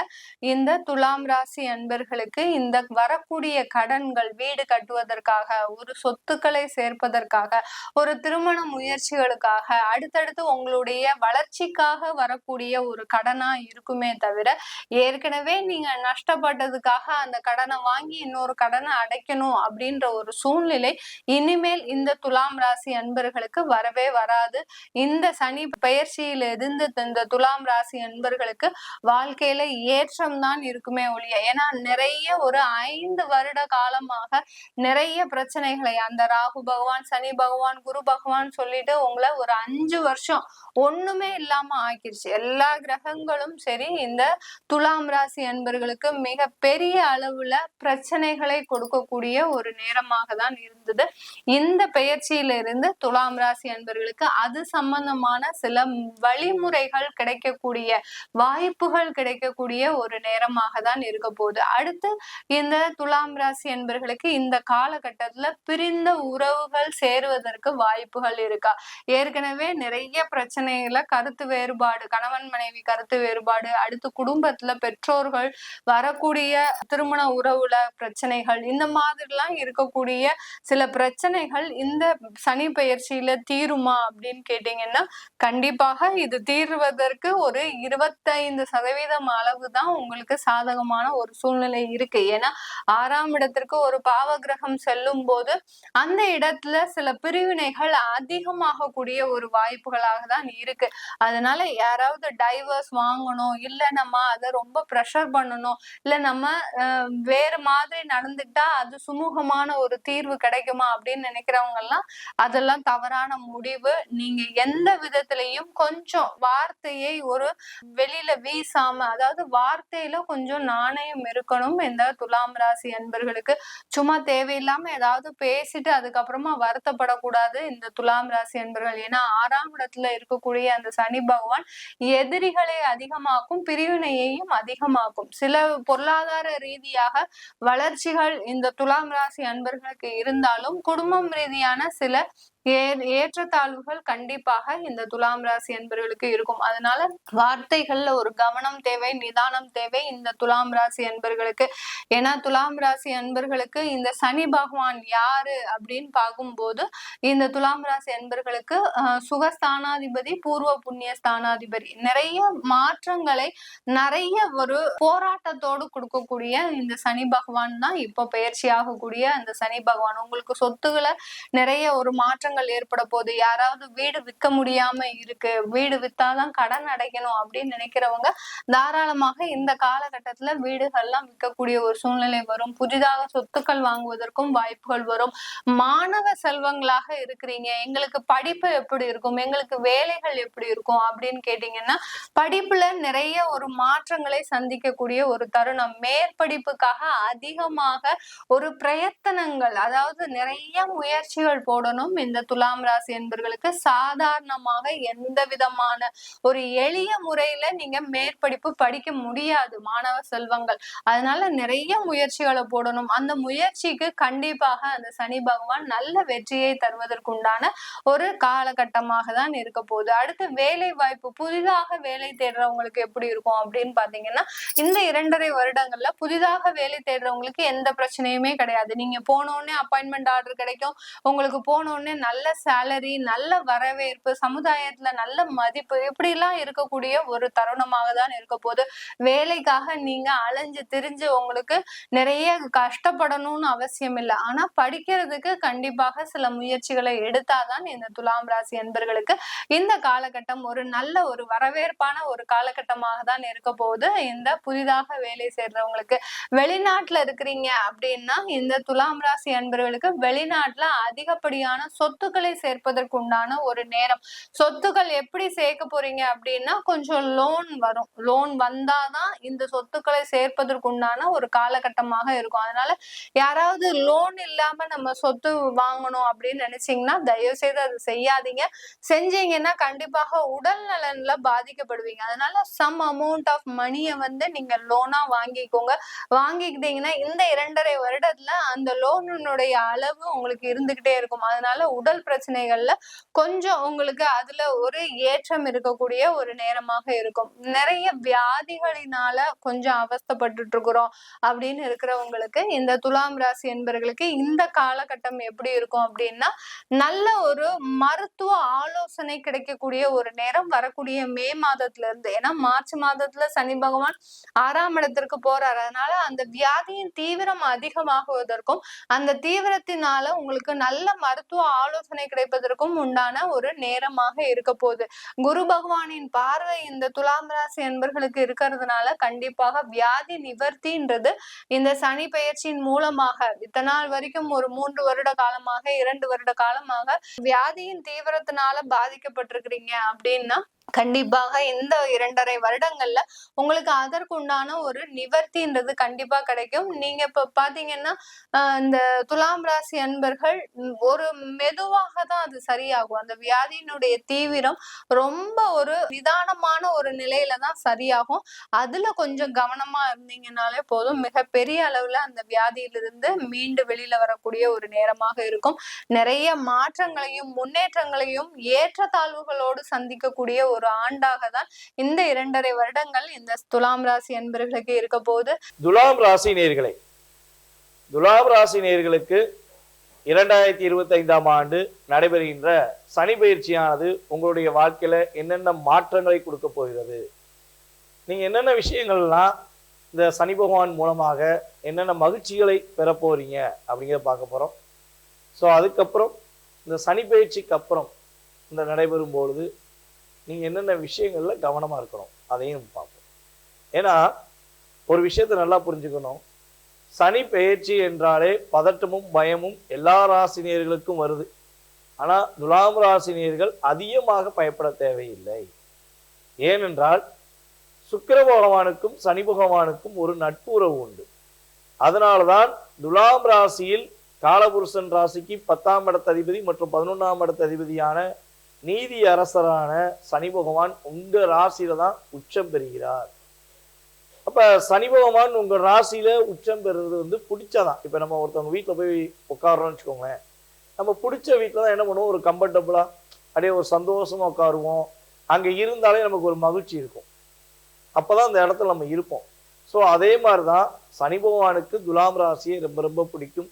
இந்த துலாம் ராசி அன்பர்களுக்கு இந்த வரக்கூடிய கடன்கள், வீடு கட்டுவதற்காக, ஒரு சொத்துக்களை சேர்ப்பதற்காக, ஒரு திருமண முயற்சிகளுக்காக, அடுத்தடுத்து உங்களுடைய வளர்ச்சிக்காக வரக்கூடிய ஒரு கடனா இருக்குமே தவிர ஏற்கனவே நீங்க நஷ்டப்பட்டதுக்காக அந்த கடனை வாங்கி இன்னொரு கடனை அடைக்கணும் அப்படின்ற ஒரு சூழ்நிலை இனிமேல் இந்த துலாம் ராசி அன்பர்களுக்கு வரவே வராது. இந்த சனி பெயர்ச்சியில இருந்து இந்த துலாம் ராசி அன்பர்களுக்கு வாழ்க்கையில ஏற்றம் தான் இருக்குமே ஒழிய, ஏன்னா நிறைய ஒரு 5 வருட காலமாக நிறைய பிரச்சனைகளை அந்த ராகு பகவான், சனி பகவான், குரு பகவான் சொல்லிட்டு உங்களை ஒரு 5 வருஷம் ஒண்ணுமே இல்லாம ஆக்கிருச்சு. எல்லா கிரகங்களும் சரி இந்த துலாம் ராசி அன்பர்களுக்கு மிக பெரிய அளவுல பிரச்சனைகளை கொடுக்கக்கூடிய ஒரு நேரமாக தான் இருந்தது. இந்த பெயர்ச்சியில இருந்து துலாம் ராசி அன்பர்களுக்கு அது சம்பந்தமான சில வழிமுறைகள் கிடைக்கக்கூடிய வாய்ப்புகள் கிடைக்கக்கூடிய ஒரு நேரமாக தான் இருக்க போகுது. அடுத்து இந்த துலாம் ராசி அன்பர்களுக்கு இந்த காலகட்டத்துல பிரிந்த உறவுகள் சேருவதற்கு வாய்ப்புகள் இருக்கா? ஏற்கனவே நிறைய பிரச்சனைகள கருத்து வேறுபாடு, கணவன் மனைவி கருத்து வேறுபாடு, அடுத்து குடும்பத்துல பெற்றோர்கள் வரக்கூடிய திருமண உறவுல பிரச்சனைகள், இந்த மாதிரிலாம் இருக்கக்கூடிய சில பிரச்சனைகள் இந்த சனி பெயர்ச்சியில தீருமா அப்படின்னு கேட்டீங்கன்னா கண்டிப்பாக இது தீர்வதற்கு ஒரு 25% அளவு தான் உங்களுக்கு சாதகமான ஒரு சூழ்நிலை இருக்கு. ஏன்னா 6ஆம் இடத்திற்கு ஒரு பாவ கிரகம் செல்லும் போது அந்த இடத்துல சில பிரிவினைகள் அதிகமாக கூடிய ஒரு வாய்ப்புகளாக தான் இருக்கு. அதனால யாராவது டைவர்ஸ் வாங்கணும், இல்ல நம்ம அதை ரொம்ப ப்ரெஷர் பண்ணணும், இல்ல நம்ம வேற மாதிரி நடந்துட்டா அது சுமூகமான ஒரு தீர்வு கிடைக்குமா அப்படின்னு நினைக்கிறவங்க எல்லாம் அதெல்லாம் தவறான முடிவு. நீங்க எந்த விதத்திலையும் கொஞ்சம் வார்த்தையை ஒரு வெளியில வீசாம, அதாவது வார்த்தையில கொஞ்சம் நாணயம் இருக்கணும் இந்த துலாம் ராசி அன்பர்களுக்கு. சும்மா தேவையில்லாம ஏதாவது பேசிட்டு அதுக்கப்புறமா வருத்தப்படக்கூடாது இந்த துலாம் ராசி அன்பர்கள். ஏன்னா 6ஆம் இடத்துல இருக்கக்கூடிய அந்த சனி பகவான் எதிரிகளை அதிகமாக்கும், பிரிவினையையும் அதிகமாக்கும். சில பொருளாதார ரீதியாக வளர்ச்சிகள் இந்த துலாம் ராசி அன்பர்களுக்கு இருந்தாலும் குடும்பம் ரீதியான சில ஏற்றத்தாழ்வுகள் கண்டிப்பாக இந்த துலாம் ராசி அன்பர்களுக்கு இருக்கும். அதனால வார்த்தைகள்ல ஒரு கவனம் தேவை, நிதானம் தேவை இந்த துலாம் ராசி அன்பர்களுக்கு. ஏன்னா துலாம் ராசி அன்பர்களுக்கு இந்த சனி பகவான் யாரு அப்படின்னு பார்க்கும்போது இந்த துலாம் ராசி அன்பர்களுக்கு சுகஸ்தானாதிபதி, பூர்வ புண்ணிய ஸ்தானாதிபதி. நிறைய மாற்றங்களை நிறைய ஒரு போராட்டத்தோடு கொடுக்கக்கூடிய இந்த சனி பகவான் தான் இப்ப பயிற்சி ஆகக்கூடிய அந்த சனி பகவான். உங்களுக்கு சொத்துக்களை நிறைய ஒரு மாற்றங்கள் ஏற்பட போகுது. யாராவது வீடு விற்க முடியாம இருக்கு, வீடு வித்தாதான் கடன் அடைக்கணும் அப்படின்னு நினைக்கிறவங்க தாராளமாக இந்த காலகட்டத்துல வீடுகள்லாம் விற்கக்கூடிய ஒரு சூழ்நிலை வரும். புதிதாக சொத்துக்கள் வாங்குவதற்கும் வாய்ப்புகள் வரும். மாணவ செல்வங்களாக இருக்கிறீங்க, எங்களுக்கு படிப்பு எப்படி இருக்கும், எங்களுக்கு வேலைகள் எப்படி இருக்கும் அப்படின்னு கேட்டீங்கன்னா படிப்புல நிறைய ஒரு மாற்றங்களை சந்திக்கக்கூடிய ஒரு தருணம். மேற்படிப்புக்காக அதிகமாக ஒரு பிரயத்தனங்கள், அதாவது நிறைய முயற்சிகள் போடணும் இந்த துலாம் ராசி என்பர்களுக்கு. சாதாரணமாக எந்த விதமான ஒரு எளிய முறையில நீங்க மேற்படிப்பு படிக்க முடியாது மாணவ செல்வங்கள். அதனால நிறைய முயற்சிகளை போடணும். அந்த முயற்சிக்கு கண்டிப்பாக அந்த சனி பகவான் நல்ல வெற்றியை தருவதற்குண்டான ஒரு காலகட்டமாக தான் இருக்க போகுது. அடுத்து வேலை வாய்ப்பு, புதிதாக வேலை தேடுறவங்களுக்கு எப்படி இருக்கும் அப்படின்னு பாத்தீங்கன்னா இந்த 2.5 வருடங்கள்ல புதிதாக வேலை தேடுறவங்களுக்கு எந்த பிரச்சனையுமே கிடையாது. நீங்க போனோடனே அப்பாயின்மெண்ட் ஆர்டர் கிடைக்கும், உங்களுக்கு போனோடனே நல்ல சேலரி, நல்ல வரவேற்பு, சமுதாயத்துல நல்ல மதிப்பு, இப்படி எல்லாம் இருக்கக்கூடிய ஒரு தருணமாக தான் இருக்க போது. வேலைக்காக நீங்க அலைஞ்சு திரிஞ்சு உங்களுக்கு நிறைய கஷ்டப்படணும்னு அவசியம் இல்லை. ஆனா படிக்கிறதுக்கு கண்டிப்பாக சில முயற்சிகளை எடுத்தாதான் இந்த துலாம் ராசி அன்பர்களுக்கு இந்த காலகட்டம் ஒரு நல்ல ஒரு வரவேற்பான ஒரு காலகட்டமாக தான் இருக்க போகுது. இந்த புதிதாக வேலை சேர்றவங்களுக்கு வெளிநாட்டுல இருக்கிறீங்க அப்படின்னா இந்த துலாம் ராசி அன்பர்களுக்கு வெளிநாட்டுல அதிகப்படியான சொத்துக்களை சேர்ப்பதற்கு உண்டான ஒரு நேரம். சொத்துக்கள் எப்படி சேர்க்க போறீங்க அப்படின்னா கொஞ்சம் லோன் வரும். லோன் வந்தாதான் இந்த சொத்துக்களை சேர்ப்பதற்கு உண்டான ஒரு காலகட்டமாக இருக்கும். அதனால யாராவது லோன் இல்லாம நம்ம சொத்து வாங்கணும் அப்படின்னு நினைச்சீங்கன்னா தயவு செய்து அது செய்யாதீங்க. செஞ்சீங்கன்னா கண்டிப்பாக உடல் நலன்ல பாதிக்கப்படுவீங்க. அதனால சம் அமௌண்ட் ஆஃப் மணியை நீங்க லோனா வாங்கிக்கோங்க. வாங்கிக்கிட்டீங்கன்னா இந்த 2.5 வருடத்துல அந்த லோனுடைய அளவு உங்களுக்கு இருந்துகிட்டே இருக்கும். அதனால உடல் பிரச்சனைகள்ல கொஞ்சம் உங்களுக்கு அதுல ஒரு ஏற்றம் இருக்கக்கூடிய ஒரு நேரமாக இருக்கும். நிறைய வியாதிகளினால கொஞ்சம் அவஸ்தைப்பட்டு இருக்கிறோம் அப்படின்னு இருக்கிறவங்களுக்கு இந்த துலாம் ராசி என்பவர்களுக்கு இந்த காலகட்டம் எப்படி இருக்கும் அப்படின்னா நல்ல ஒரு மருத்துவ ஆலோசனை கிடைக்கக்கூடிய ஒரு நேரம் வரக்கூடிய மே மாதத்துல இருந்து. ஏன்னா மார்ச் மாதத்துல சனி பகவான் 6ஆம் இடத்திற்கு போறாரு. அதனால அந்த வியாதியின் தீவிரம் அதிகமாகுவதற்கும் அந்த தீவிரத்தினால உங்களுக்கு நல்ல மருத்துவ ஆலோசனை ஆலோசனை கிடைப்பதற்கும் உண்டான ஒரு நேரமாக இருக்க போகுது. குரு பகவானின் பார்வை இந்த துலாம் ராசி அன்பர்களுக்கு இருக்கிறதுனால கண்டிப்பாக வியாதி நிவர்த்தின்றது இந்த சனி பெயர்ச்சியின் மூலமாக இத்தனை நாள் வரைக்கும் ஒரு 3 வருட காலமாக 2 வருட காலமாக வியாதியின் தீவிரத்தினால பாதிக்கப்பட்டிருக்கிறீங்க அப்படின்னா கண்டிப்பாக இந்த 2.5 வருடங்கள்ல உங்களுக்கு அதற்குண்டான ஒரு நிவர்த்தின்றது கண்டிப்பா கிடைக்கும். நீங்க இப்ப பாத்தீங்கன்னா இந்த துலாம் ராசி அன்பர்கள் ஒரு மெதுவாக தான் அது சரியாகும். அந்த வியாதியினுடைய தீவிரம் ரொம்ப ஒரு நிதானமான ஒரு நிலையில தான் சரியாகும். அதுல கொஞ்சம் கவனமா இருந்தீங்கன்னாலே போதும், மிகப்பெரிய அளவுல அந்த வியாதியிலிருந்து மீண்டு வெளியில வரக்கூடிய ஒரு நேரமாக இருக்கும். நிறைய மாற்றங்களையும் முன்னேற்றங்களையும் ஏற்றத்தாழ்வுகளோடு சந்திக்கக்கூடிய ஒரு ஆண்டாக தான் இந்த 2.5 வருடங்கள் இந்த துலாம் ராசி அன்பர்களுக்கு இருக்க போகுது. துலாம் ராசி நேயர்களே, துலாம் ராசி நேயர்களுக்கு 2025ஆம் ஆண்டு நடைபெறுகின்ற சனி பயிற்சியானது உங்களுடைய வாழ்க்கையில என்னென்ன மாற்றங்களை கொடுக்க போகிறது, நீங்க என்னென்ன விஷயங்கள்லாம் இந்த சனி பகவான் மூலமாக என்னென்ன மகிழ்ச்சிகளை பெற போறீங்க அப்படிங்கிறத பார்க்க போறோம். ஸோ அதுக்கப்புறம் இந்த சனி பயிற்சிக்கு அப்புறம் இந்த நடைபெறும் பொழுது நீங்கள் என்னென்ன விஷயங்கள்ல கவனமாக இருக்கணும் அதையும் பார்ப்போம். ஏன்னா ஒரு விஷயத்தை நல்லா புரிஞ்சுக்கணும், சனி பெயர்ச்சி என்றாலே பதட்டமும் பயமும் எல்லா ராசினியர்களுக்கும் வருது. ஆனால் துலாம் ராசினியர்கள் அதிகமாக பயப்பட தேவையில்லை. ஏனென்றால் சுக்கிர பகவானுக்கும் சனி பகவானுக்கும் ஒரு நட்புறவு உண்டு. அதனால்தான் துலாம் ராசியில் காலபுருஷன் ராசிக்கு 10ஆம் இடத்த அதிபதி மற்றும் 11ஆம் இடத்த அதிபதியான நீதி அரசரான சனி பகவான் உங்க ராசியில தான் உச்சம் பெறுகிறார். அப்ப சனி பகவான் உங்க ராசியில உச்சம் பெறுறது வந்து பிடிச்சாதான். இப்ப நம்ம ஒருத்தவங்க வீட்டுல போய் உட்காடுறோம்னு வச்சுக்கோங்களேன், நம்ம பிடிச்ச வீட்டுல தான் என்ன பண்ணுவோம், ஒரு கம்ஃபர்டபுளா அப்படியே ஒரு சந்தோஷமா உட்காருவோம். அங்க இருந்தாலே நமக்கு ஒரு மகிழ்ச்சி இருக்கும், அப்பதான் அந்த இடத்துல நம்ம இருப்போம். ஸோ அதே மாதிரிதான் சனி பகவானுக்கு துலாம் ராசியை ரொம்ப ரொம்ப பிடிக்கும்.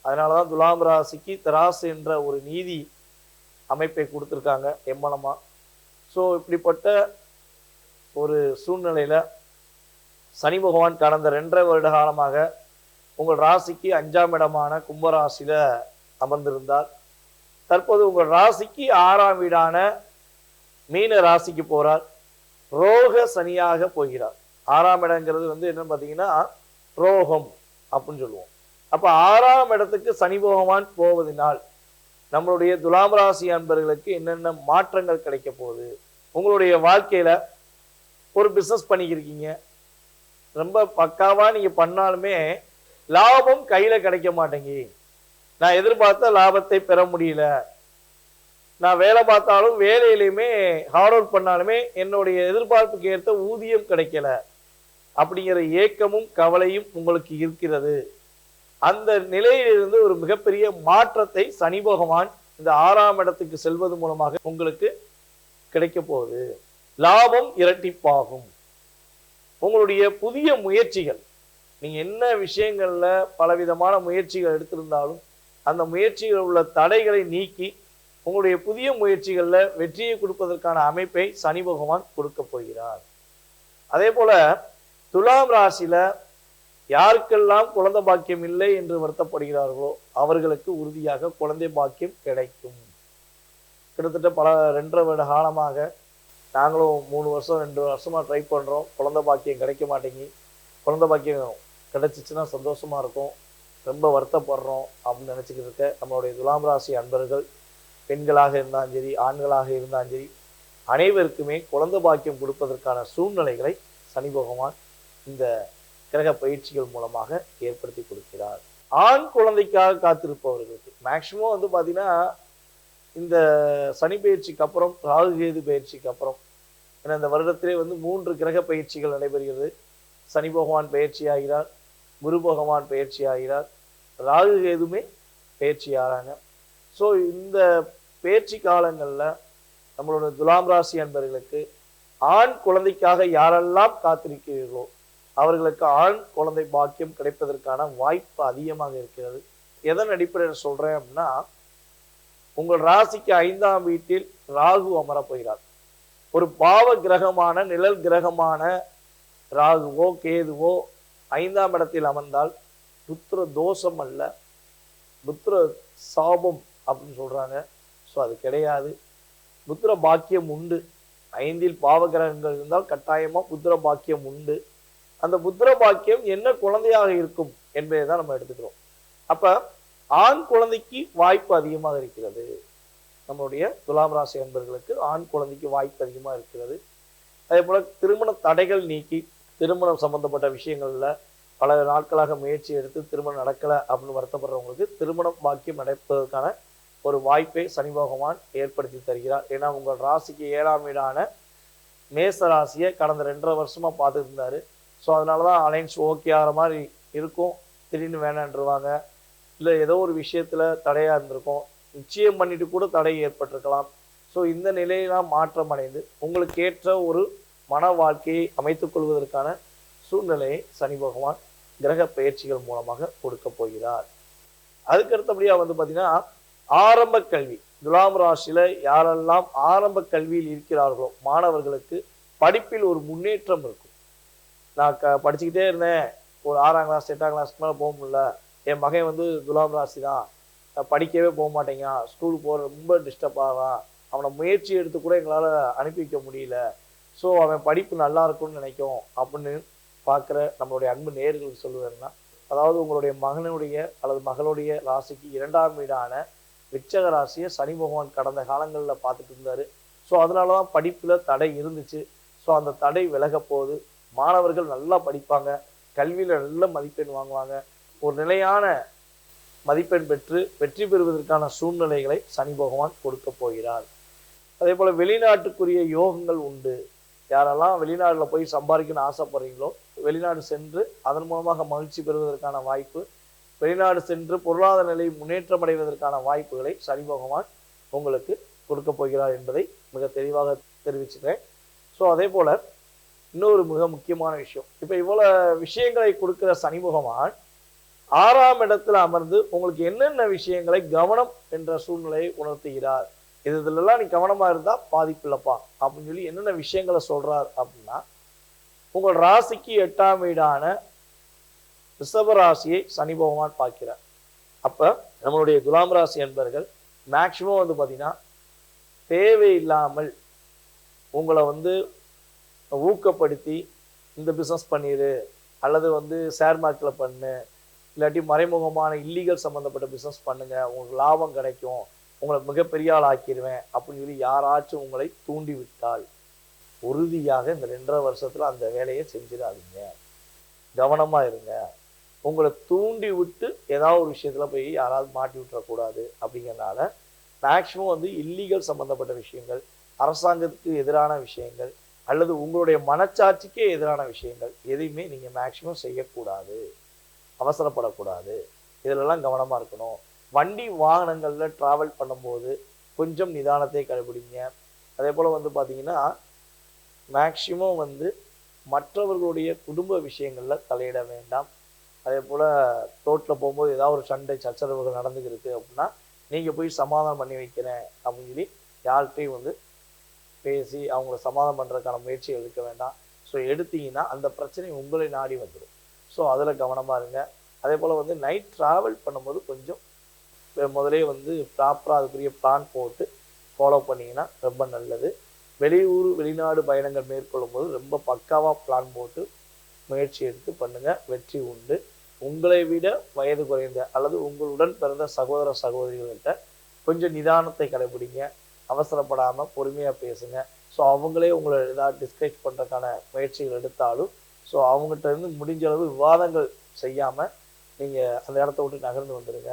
அதனாலதான் துலாம் ராசிக்கு தராசு என்ற ஒரு நீதி அமைப்பை கொடுத்துருக்காங்க எம்மனமா. ஸோ இப்படிப்பட்ட ஒரு சூழ்நிலையில சனி பகவான் கடந்த 2.5 வருட காலமாக உங்கள் ராசிக்கு 5ஆம் இடமான கும்பராசியில அமர்ந்திருந்தார். தற்போது உங்கள் ராசிக்கு 6ஆம் வீடான மீன ராசிக்கு போறார். ரோக சனியாக போகிறார். 6ஆம் இடங்கிறது வந்து என்னன்னு பார்த்தீங்கன்னா ரோகம் அப்படின்னு சொல்லுவோம். அப்ப 6ஆம் இடத்துக்கு சனி பகவான் போவதனால் நம்மளுடைய துலாம் ராசி அன்பர்களுக்கு என்னென்ன மாற்றங்கள் கிடைக்க போகுது, உங்களுடைய வாழ்க்கையில ஒரு பிசினஸ் பண்ணிக்கிருக்கீங்க, ரொம்ப பக்காவா நீங்க பண்ணாலுமே லாபம் கையில கிடைக்க மாட்டேங்கி, நான் எதிர்பார்த்த லாபத்தை பெற முடியல, நான் வேலை பார்த்தாலும் வேலையிலையுமே ஹார்ட் ஒர்க் பண்ணாலுமே என்னுடைய எதிர்பார்ப்புக்கு ஏற்ற ஊதியம் கிடைக்கல அப்படிங்கிற ஏக்கமும் கவலையும் உங்களுக்கு இருக்கிறது. அந்த நிலையிலிருந்து ஒரு மிகப்பெரிய மாற்றத்தை சனி பகவான் இந்த 6ஆம் இடத்துக்கு செல்வது மூலமாக உங்களுக்கு கிடைக்க போகுது. லாபம் இரட்டிப்பாகும். உங்களுடைய புதிய முயற்சிகள், நீங்க என்ன விஷயங்கள்ல பலவிதமான முயற்சிகள் எடுத்திருந்தாலும் அந்த முயற்சிகள் உள்ள தடைகளை நீக்கி உங்களுடைய புதிய முயற்சிகள்ல வெற்றியை கொடுப்பதற்கான அமைப்பை சனி பகவான் கொடுக்க போகிறார். அதே போல துலாம் ராசியில யாருக்கெல்லாம் குழந்தை பாக்கியம் இல்லை என்று வருத்தப்படுகிறார்களோ அவர்களுக்கு உறுதியாக குழந்தை பாக்கியம் கிடைக்கும். கிட்டத்தட்ட பல 2.5 வருட காலமாக நாங்களும் 3 வருஷம் 2 வருஷமா ட்ரை பண்றோம், குழந்தை பாக்கியம் கிடைக்க மாட்டேங்கி. குழந்தை பாக்கியம் கிடைச்சிச்சுன்னா சந்தோஷமா இருக்கும், ரொம்ப வருத்தப்படுறோம் அப்படின்னு நினைச்சுக்கிட்டு இருக்க நம்மளுடைய துலாம் ராசி அன்பர்கள், பெண்களாக இருந்தாலும் சரி ஆண்களாக இருந்தாலும் சரி, அனைவருக்குமே குழந்தை பாக்கியம் கொடுப்பதற்கான சூழ்நிலைகளை சனி பகவான் இந்த கிரக பயிற்சிகள் மூலமாக ஏற்படுத்தி கொடுக்கிறார். ஆண் குழந்தைக்காக காத்திருப்பவர்களுக்கு மேக்சிமம் வந்து பார்த்தீங்கன்னா இந்த சனி பயிற்சிக்கு அப்புறம் ராகு கேது பயிற்சிக்கு அப்புறம், ஏன்னா இந்த வருடத்திலே வந்து 3 கிரக பயிற்சிகள் நடைபெறுகிறது. சனி பகவான் பயிற்சி ஆகிறார், குரு பகவான் பயிற்சி ஆகிறார், ராகு கேதுமே பயிற்சி ஆகிறாங்க. ஸோ இந்த பயிற்சி காலங்களில் நம்மளோட துலாம் ராசி அன்பர்களுக்கு ஆண் குழந்தைக்காக யாரெல்லாம் காத்திருக்கிறீர்களோ அவர்களுக்கு ஆண் குழந்தை பாக்கியம் கிடைப்பதற்கான வாய்ப்பு அதிகமாக இருக்கிறது. எதன் அடிப்படையில் சொல்றேன் அப்படின்னா, உங்கள் ராசிக்கு 5ஆம் வீட்டில் ராகு அமரப் போகிறார். ஒரு பாவ கிரகமான நிழல் கிரகமான ராகுவோ கேதுவோ 5ஆம் இடத்தில் அமர்ந்தால் புத்திர தோஷம் அல்ல, புத்திர சாபம் அப்படின்னு சொல்றாங்க. ஸோ அது கிடையாது. புத்திர பாக்கியம் உண்டு. 5ல் பாவகிரகங்கள் இருந்தால் கட்டாயமா புத்திர பாக்கியம் உண்டு. அந்த புத்திர பாக்கியம் என்ன குழந்தையாக இருக்கும் என்பதை தான் நம்ம எடுத்துக்கிறோம். அப்ப ஆண் குழந்தைக்கு வாய்ப்பு அதிகமாக இருக்கிறது. நம்மளுடைய துலாம் ராசி அன்பர்களுக்கு ஆண் குழந்தைக்கு வாய்ப்பு அதிகமாக இருக்கிறது. அதே போல திருமண தடைகள் நீக்கி திருமணம் சம்பந்தப்பட்ட விஷயங்கள்ல பல நாட்களாக முயற்சி எடுத்து திருமணம் நடக்கலை அப்படின்னு வருத்தப்படுறவங்களுக்கு திருமணம் பாக்கியம் நடப்பதற்கான ஒரு வாய்ப்பை சனி பகவான் ஏற்படுத்தி தருகிறார். ஏன்னா உங்கள் ராசிக்கு 7ஆம் வீடான மேச ராசியை கடந்த 2.5 வருஷமா பார்த்துட்டு இருந்தாரு. ஸோ அதனாலதான் அலைன்ஸ் ஓகே ஆகிற மாதிரி இருக்கும், திடீர்னு வேணான்றுவாங்க, இல்லை ஏதோ ஒரு விஷயத்துல தடையா இருந்திருக்கும், நிச்சயம் பண்ணிட்டு கூட தடை ஏற்பட்டிருக்கலாம். ஸோ இந்த நிலையெல்லாம் மாற்றம் அடைந்து உங்களுக்கு ஏற்ற ஒரு மன வாழ்க்கையை அமைத்துக் கொள்வதற்கான சூழ்நிலையை சனி பகவான் கிரக பயிற்சிகள் மூலமாக கொடுக்க போகிறார். அதுக்கு அடுத்தபடியா பார்த்தீங்கன்னா ஆரம்ப கல்வி, துலாம் ராசியில யாரெல்லாம் ஆரம்ப கல்வியில் இருக்கிறார்களோ மாணவர்களுக்கு படிப்பில் ஒரு முன்னேற்றம் இருக்கும். நான் படிச்சுக்கிட்டே இருந்தேன், ஒரு 6ஆம் கிளாஸ் 8ஆம் கிளாஸ்க்கு மேலே போக முடியல, என் மகன் துலாம் ராசி தான், படிக்கவே போக மாட்டேங்க, ஸ்கூலுக்கு போகிற ரொம்ப டிஸ்டர்ப் ஆகான், அவனை முயற்சி எடுத்து கூட எங்களால் அனுப்பி வைக்க முடியல, ஸோ அவன் படிப்பு நல்லா இருக்கும்னு நினைக்கும் அப்படின்னு பார்க்குற நம்மளுடைய அன்பு நேயர்களுக்கு சொல்லுவேன்னா, அதாவது உங்களுடைய மகனுடைய அல்லது மகளுடைய ராசிக்கு 2ஆம் வீடான விருச்சிக ராசியை சனி பகவான் கடந்த காலங்களில் பார்த்துட்டு இருந்தாரு. ஸோ அதனால தான் படிப்பில் தடை இருந்துச்சு. ஸோ அந்த தடை விலக போகுது. மாணவர்கள் நல்லா படிப்பாங்க, கல்வியில் நல்ல மதிப்பெண் வாங்குவாங்க, ஒரு நிலையான மதிப்பெண் பெற்று வெற்றி பெறுவதற்கான சூழ்நிலைகளை சனி பகவான் கொடுக்க போகிறார். அதே போல் வெளிநாட்டுக்குரிய யோகங்கள் உண்டு. யாரெல்லாம் வெளிநாட்டில் போய் சம்பாதிக்கணும்னு ஆசைப்படுறீங்களோ வெளிநாடு சென்று அதன் மூலமாக மகிழ்ச்சி பெறுவதற்கான வாய்ப்பு, வெளிநாடு சென்று பொருளாதார நிலை முன்னேற்றம் அடைவதற்கான வாய்ப்புகளை சனி பகவான் உங்களுக்கு கொடுக்க போகிறார் என்பதை மிக தெளிவாக தெரிவிச்சுக்கிறேன். ஸோ அதே போல் இன்னொரு மிக முக்கியமான விஷயம், இப்போ இவ்வளோ விஷயங்களை கொடுக்குற சனி பகவான் 6ஆம் இடத்துல அமர்ந்து உங்களுக்கு என்னென்ன விஷயங்களை கவனம் என்ற சூழ்நிலையை உணர்த்துகிறார். இதுலெல்லாம் நீ கவனமா இருந்தா பாதிப்பு இல்லப்பா அப்படின்னு சொல்லி என்னென்ன விஷயங்களை சொல்றார் அப்படின்னா, உங்கள் ராசிக்கு 8ஆம் வீடான ரிஷப ராசியை சனி பகவான் பார்க்கிறார். அப்ப நம்மளுடைய துலாம் ராசி என்பர்கள் மேக்சிமம் பார்த்தீங்கன்னா தேவையில்லாமல் உங்களை ஊக்கப்படுத்தி இந்த பிஸ்னஸ் பண்ணிடு அல்லது ஷேர் மார்க்கெட்டில் பண்ணு, இல்லாட்டி மறைமுகமான இல்லீகல் சம்மந்தப்பட்ட பிஸ்னஸ் பண்ணுங்க, உங்களுக்கு லாபம் கிடைக்கும், உங்களை மிகப்பெரிய ஆள் ஆக்கிடுவேன் அப்படின்னு சொல்லி யாராச்சும் உங்களை தூண்டி விட்டால் உறுதியாக இந்த 2.5 வருஷத்துல அந்த வேலையை செஞ்சிடாதீங்க, கவனமா இருங்க. உங்களை தூண்டி விட்டு ஏதாவது ஒரு விஷயத்துல போய் யாராவது மாட்டி விட்டுறக்கூடாது. அப்படிங்கிறனால மேக்சிமம் இல்லீகல் சம்பந்தப்பட்ட விஷயங்கள், அரசாங்கத்துக்கு எதிரான விஷயங்கள் அல்லது உங்களுடைய மனச்சாட்சிக்கே எதிரான விஷயங்கள் எதையுமே நீங்க மேக்சிமம் செய்யக்கூடாது, அவசரப்படக்கூடாது. இதிலெல்லாம் கவனமா இருக்கணும். வண்டி வாகனங்கள்ல டிராவல் பண்ணும்போது கொஞ்சம் நிதானத்தை கடைபிடிங்க. அதே போல பார்த்தீங்கன்னா மேக்சிமம் மற்றவர்களுடைய குடும்ப விஷயங்கள்ல தலையிட வேண்டாம். அதே போல ரோட்டில் போகும்போது ஏதாவது ஒரு சண்டை சச்சரவுகள் நடந்துக்கிருக்கு அப்படின்னா நீங்க போய் சமாதானம் பண்ணி வைக்கிறேன் அப்படின்னு சொல்லி யார்கிட்டையும் பேசி அவங்கள சமாதானம் பண்றதுக்கான முயற்சி எடுக்க வேண்டாம். ஸோ எடுத்தீங்கன்னா அந்த பிரச்சனை உங்களை நாடி வந்துடும். ஸோ அதில் கவனமா இருங்க. அதே போல நைட் டிராவல் பண்ணும்போது கொஞ்சம் முதலே ப்ராப்பராக அதுக்குரிய பிளான் போட்டு ஃபாலோ பண்ணிங்கன்னா ரொம்ப நல்லது. வெளியூர் வெளிநாடு பயணங்கள் மேற்கொள்ளும் போது ரொம்ப பக்காவாக பிளான் போட்டு முயற்சி எடுத்து பண்ணுங்க, வெற்றி உண்டு. உங்களை விட வயது குறைந்த அல்லது உங்களுடன் பிறந்த சகோதர சகோதரிகள்கிட்ட கொஞ்சம் நிதானத்தை கடைபிடிங்க, அவசரப்படாமல் பொறுமையாக பேசுங்க. ஸோ அவங்களே உங்களை ஏதாவது டிஸ்கரேஜ் பண்ணுறதுக்கான முயற்சிகள் எடுத்தாலும் ஸோ அவங்ககிட்ட முடிஞ்ச அளவு விவாதங்கள் செய்யாமல் நீங்கள் அந்த இடத்த விட்டு நகர்ந்து வந்துடுங்க.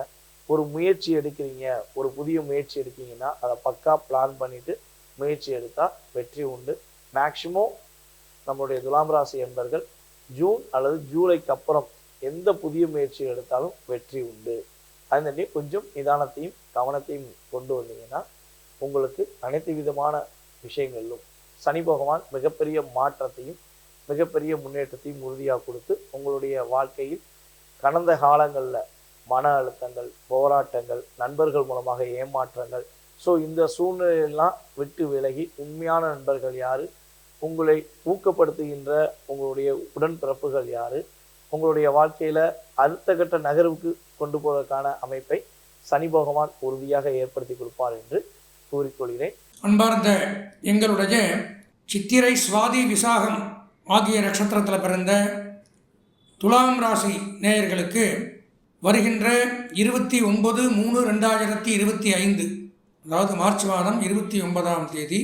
ஒரு முயற்சி எடுக்கிறீங்க, ஒரு புதிய முயற்சி எடுக்கீங்கன்னா அதை பக்கா பிளான் பண்ணிட்டு முயற்சி எடுத்தால் வெற்றி உண்டு. மேக்சிமம் நம்மளுடைய துலாம் ராசி என்பர்கள் ஜூன் அல்லது ஜூலைக்கு அப்புறம் எந்த புதிய முயற்சி எடுத்தாலும் வெற்றி உண்டு. அதனாலே கொஞ்சம் நிதானத்தையும் கவனத்தையும் கொண்டு வந்தீங்கன்னா உங்களுக்கு அனைத்து விதமான விஷயங்களிலும் சனி பகவான் மிகப்பெரிய மாற்றத்தையும் மிகப்பெரிய முன்னேற்றத்தையும் உறுதியாக கொடுத்து உங்களுடைய வாழ்க்கையில் கடந்த காலங்களில் மன அழுத்தங்கள், போராட்டங்கள், நண்பர்கள் மூலமாக ஏமாற்றங்கள், ஸோ இந்த சூழ்நிலையெல்லாம் விட்டு விலகி உண்மையான நண்பர்கள் யாரு, உங்களை ஊக்கப்படுத்துகின்ற உங்களுடைய உடன்பிறப்புகள் யாரு, உங்களுடைய வாழ்க்கையில அடுத்த கட்ட நகர்வுக்கு கொண்டு போவதற்கான அமைப்பை சனி பகவான் உறுதியாக ஏற்படுத்தி கொடுப்பார் என்று கூறிக்கொள்கிறேன். அன்பார்ந்த எங்களுடைய சித்திரை, சுவாதி, விசாகம் ஆகிய நட்சத்திரத்தில் பிறந்த துலாம் ராசி நேயர்களுக்கு வருகின்ற 29/3/2025, அதாவது மார்ச் மாதம் 29ஆம் தேதி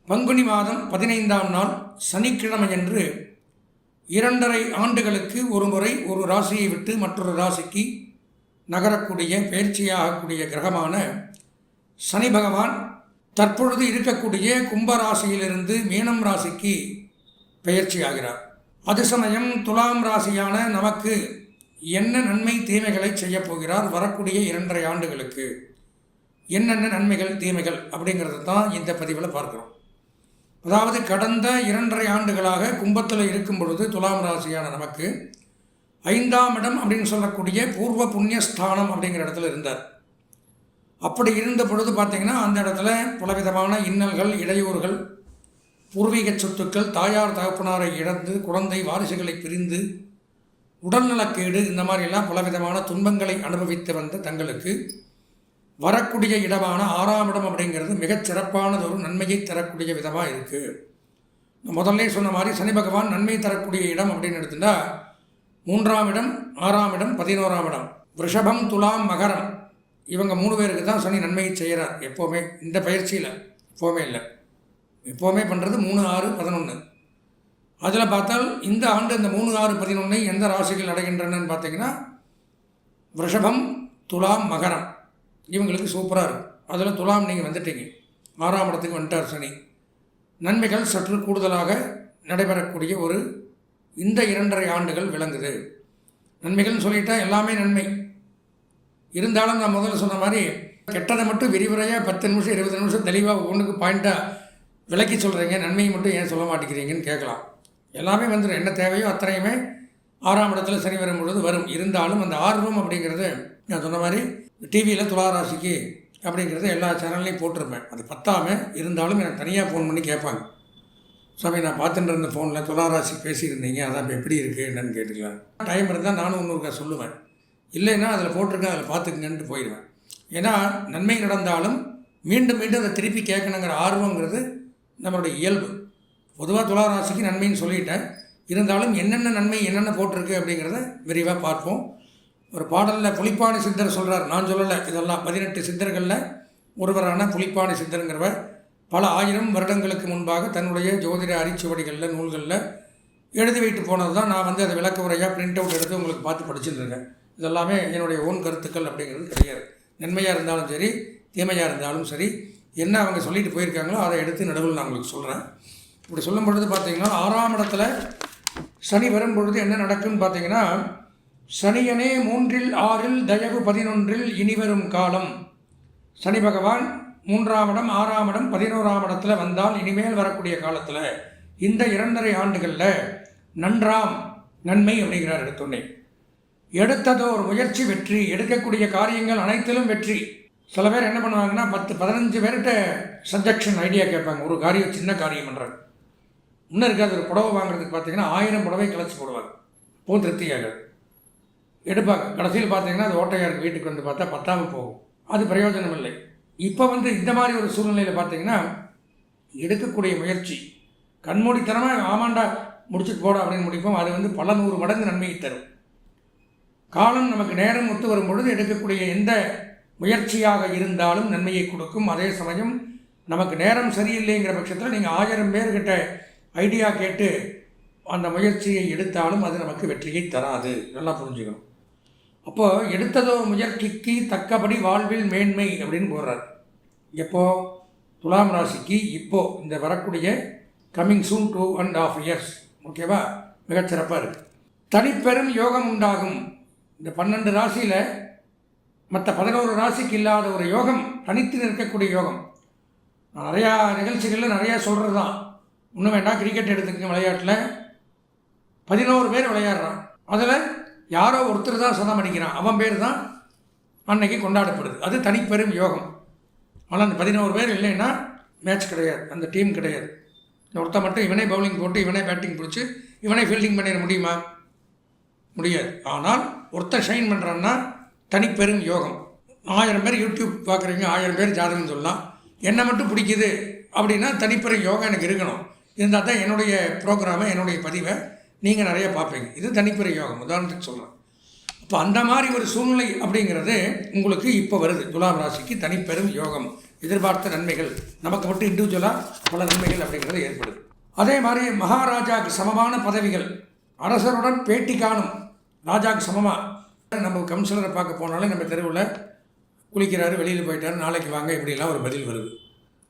பங்குனி மாதம் 15ஆம் நாள் சனிக்கிழமையன்று 2.5 ஆண்டுகளுக்கு ஒரு முறை ஒரு ராசியை விட்டு மற்றொரு ராசிக்கு நகரக்கூடிய பயிற்சியாகக்கூடிய கிரகமான சனி பகவான் தற்பொழுது இருக்கக்கூடிய கும்பராசியிலிருந்து மீனம் ராசிக்கு பெயர்ச்சியாகிறார். அது சமயம் துலாம் ராசியான நமக்கு என்ன நன்மை தீமைகளை செய்யப் போகிறார், வரக்கூடிய 2.5 ஆண்டுகளுக்கு என்னென்ன நன்மைகள் தீமைகள் அப்படிங்கிறது தான் இந்த பதிவில் பார்க்குறோம். அதாவது கடந்த 2.5 ஆண்டுகளாக கும்பத்தில் இருக்கும் பொழுது துலாம் ராசியான நமக்கு 5ஆம் இடம் அப்படின்னு சொல்லக்கூடிய பூர்வ புண்ணிய ஸ்தானம் அப்படிங்கிற இடத்துல இருந்தார். அப்படி இருந்த பொழுது பார்த்திங்கன்னா அந்த இடத்துல பலவிதமான இன்னல்கள், இடையூறுகள், பூர்வீக சொத்துக்கள், தாயார் தகப்பனாரை இழந்து குழந்தை வாரிசுகளை பிரிந்து உடல்நலக்கேடு, இந்த மாதிரிலாம் பலவிதமான துன்பங்களை அனுபவித்து வந்த தங்களுக்கு வரக்கூடிய இடமான 6ஆம் இடம் அப்படிங்கிறது மிகச் சிறப்பானதொரு நன்மையை தரக்கூடிய விதமாக இருக்குது. முதல்ல சொன்ன மாதிரி சனி பகவான் நன்மை தரக்கூடிய இடம் அப்படின்னு எடுத்துட்டா 3ஆம் இடம், 6ஆம் இடம், 11ஆம் இடம், ரிஷபம், துலாம், மகரம், இவங்க 3 பேருக்கு தான் சனி நன்மையை செய்கிறார். எப்போவுமே இந்த பயிற்சியில் எப்போவுமே இல்லை, எப்போவுமே பண்ணுறது 3, 6, 11. அதில் பார்த்தால் இந்த ஆண்டு இந்த 3, 6, 11 எந்த ராசிகள் அடைகின்றனன்னு பார்த்தீங்கன்னா ரிஷபம், துலாம், மகரம் இவங்களுக்கு சூப்பராக இருக்கும். அதில் துலாம் நீங்கள் வந்துட்டீங்க, 6ஆம் இடத்துக்கு வந்துட்டார் சனி. நன்மைகள் சற்று கூடுதலாக நடைபெறக்கூடிய ஒரு இந்த 2.5 ஆண்டுகள் விளங்குது. நன்மைகள்னு சொல்லிட்டா எல்லாமே நன்மை இருந்தாலும் நான் முதல்ல சொன்ன மாதிரி கெட்டதை மட்டும் விரிவுரையாக 10 நிமிஷம் 20 நிமிஷம் தெளிவாக ஒன்றுக்கு பாயிண்ட்டாக விளக்கி சொல்கிறீங்க, நன்மையை மட்டும் ஏன் சொல்ல மாட்டேங்கிறீங்கன்னு கேட்கலாம். எல்லாமே வந்துடும், என்ன தேவையோ அத்தனையுமே 6ஆம் இடத்துல சனி வரும் பொழுது வரும். இருந்தாலும் அந்த ஆர்வம் அப்படிங்கிறது நான் சொன்ன மாதிரி டிவியில் துளாராசிக்கு அப்படிங்கிறது எல்லா சேனல்லையும் போட்டிருப்பேன். அது பத்தாமல் இருந்தாலும் எனக்கு தனியாக ஃபோன் பண்ணி கேட்பாங்க, சாமி நான் பார்த்துட்டு இருந்த ஃபோனில் துளாராசி பேசியிருந்தீங்க, அதான் இப்போ எப்படி இருக்குது என்னன்னு கேட்டுக்கலாம். டைம் இருந்தால் நானும் இன்னொருக்கா சொல்லுவேன், இல்லைன்னா அதில் போட்டிருக்கேன் அதில் பார்த்துக்குங்கன்ட்டு போயிடுவேன். ஏன்னா நன்மை நடந்தாலும் மீண்டும் மீண்டும் அதை திருப்பி கேட்கணுங்கிற ஆர்வங்கிறது நம்மளுடைய இயல்பு. பொதுவாக துளாராசிக்கு நன்மைன்னு சொல்லிட்டேன், இருந்தாலும் என்னென்ன நன்மை என்னென்ன போட்டிருக்கு அப்படிங்கிறத விரிவாக பார்ப்போம். ஒரு பாடலில் புலிப்பாணி சித்தர் சொல்கிறார், நான் சொல்லலை, இதெல்லாம் 18 சித்தர்களில் ஒருவரான புலிப்பாணி சித்தருங்கிறவர் பல 1000 வருடங்களுக்கு முன்பாக தன்னுடைய ஜோதிட அரிச்சுவடிகளில் நூல்களில் எழுதி வைத்து போனது தான். நான் அதை விளக்க உரையாக பிரிண்ட் அவுட் எடுத்து உங்களுக்கு பார்த்து படிச்சுருக்கேன். இதெல்லாமே என்னுடைய ஓன் கருத்துக்கள் அப்படிங்கிறது கிடையாது. நன்மையாக இருந்தாலும் சரி, தீமையாக இருந்தாலும் சரி, என்ன அவங்க சொல்லிட்டு போயிருக்காங்களோ அதை எடுத்து நடுவில் நான் உங்களுக்கு சொல்கிறேன். இப்படி சொல்லும் பொழுது பார்த்தீங்கன்னா 6ஆம் இடத்துல சனி வரும் பொழுது என்ன நடக்குன்னு பார்த்தீங்கன்னா, சனியனே 3இல் 6இல் தயவு 11இல் இனிவரும் காலம். சனி பகவான் 3ஆம் இடம், 6ஆம் இடம், 11ஆம் இடத்துல வந்தால் இனிமேல் வரக்கூடிய காலத்தில் இந்த 2.5 ஆண்டுகளில் நன்றாம் நன்மை அப்படிங்கிறார். எடுத்தோன்னே எடுத்ததோர் முயற்சி வெற்றி, எடுக்கக்கூடிய காரியங்கள் அனைத்திலும் வெற்றி. சில பேர் என்ன பண்ணுவாங்கன்னா 10-15 பேர்கிட்ட சஜெக்ஷன் ஐடியா கேட்பாங்க. ஒரு காரியம் சின்ன காரியம் பண்ணுறாங்க, இன்னும் இருக்காது. ஒரு புடவை வாங்குறதுக்கு பார்த்தீங்கன்னா 1000 புடவை கிளச்சி போடுவாங்க, போகும் திருப்தியாக எடுப்பாங்க. கடைசியில் பார்த்தீங்கன்னா அது ஓட்டையாக இருக்குது, வீட்டுக்கு வந்து பார்த்தா பத்தாமல் போகும், அது பிரயோஜனம் இல்லை. இப்போ இந்த மாதிரி ஒரு சூழ்நிலையில் பார்த்தீங்கன்னா எடுக்கக்கூடிய முயற்சி கண்மூடித்தனமாக ஆமாண்டா முடிச்சுட்டு போட அப்படின்னு முடிப்போம். அது பல 100 மடங்கு நன்மையை தரும். காலம் நமக்கு நேரம் ஒத்து வரும் பொழுது எடுக்கக்கூடிய எந்த முயற்சியாக இருந்தாலும் நன்மையை கொடுக்கும். அதே சமயம் நமக்கு நேரம் சரியில்லைங்கிற பட்சத்தில் நீங்கள் 1000 பேர்கிட்ட ஐடியா கேட்டு அந்த முயற்சியை எடுத்தாலும் அது நமக்கு வெற்றியை தராது. நல்லா புரிஞ்சுக்கணும். அப்போது எடுத்ததோ முயற்சிக்கு தக்கபடி வாழ்வில் மேன்மை அப்படின்னு போடுறார். எப்போது துலாம் ராசிக்கு இப்போது இந்த வரக்கூடிய கம்மிங் சூன் 2.5 years, ஓகேவா, மிகச்சிறப்பாக இருக்குது. தனிப்பெரும் யோகம் உண்டாகும். இந்த 12 ராசியில் மற்ற 11 ராசிக்கு இல்லாத ஒரு யோகம், தனித்து நிற்கக்கூடிய யோகம். நான் நிறையா நிகழ்ச்சிகளில் நிறையா சொல்கிறது தான். இன்னும் வேண்டாம், கிரிக்கெட் எடுத்துக்க, விளையாட்டில் 11 பேர் விளையாடுறான், அதில் யாரோ ஒருத்தர் தான் சதம் அடிக்கிறான், அவன் பேர் தான் அன்னைக்கு கொண்டாடப்படுது. அது தனிப்பெரும் யோகம். ஆனால் அந்த 11 பேர் இல்லைன்னா மேட்ச் கிடையாது, அந்த டீம் கிடையாது. ஒருத்தர் மட்டும் இவனே பவுலிங் போட்டு இவனே பேட்டிங் பிடிச்சி இவனே ஃபீல்டிங் பண்ணிட முடியுமா? முடியாது. ஆனால் ஒருத்தர் ஷைன் பண்ணுறான்னா தனிப்பெரும் யோகம். 1000 பேர் யூடியூப் பார்க்குறீங்க, 1000 பேர் ஜாதகம் சொல்லலாம். என்னை மட்டும் பிடிக்குது அப்படின்னா தனிப்பெரும் யோகம் எனக்கு இருக்கணும். இருந்தால் தான் என்னுடைய ப்ரோக்ராமை, என்னுடைய பதிவை நீங்கள் நிறைய பார்ப்பீங்க. இது தனிப்பெரும் யோகம், உதாரணத்துக்கு சொல்கிறேன். அப்போ அந்த மாதிரி ஒரு சூழ்நிலை அப்படிங்கிறது உங்களுக்கு இப்போ வருது. துலாம் ராசிக்கு தனிப்பெரும் யோகம், எதிர்பார்த்த நன்மைகள், நமக்கு மட்டும் இண்டிவிஜுவலாக பல நன்மைகள் அப்படிங்கிறது ஏற்படுது. அதே மாதிரி மகாராஜாவுக்கு சமமான பதவிகள், அரசருடன் பேட்டி காணும் ராஜாவுக்கு சமமாக. நம்ம கவுன்சிலரை பார்க்க போனாலும் நம்ம தெருவில் குளிக்கிறாரு, வெளியில் போயிட்டாரு, நாளைக்கு வாங்க, இப்படிலாம் ஒரு பதில் வருது.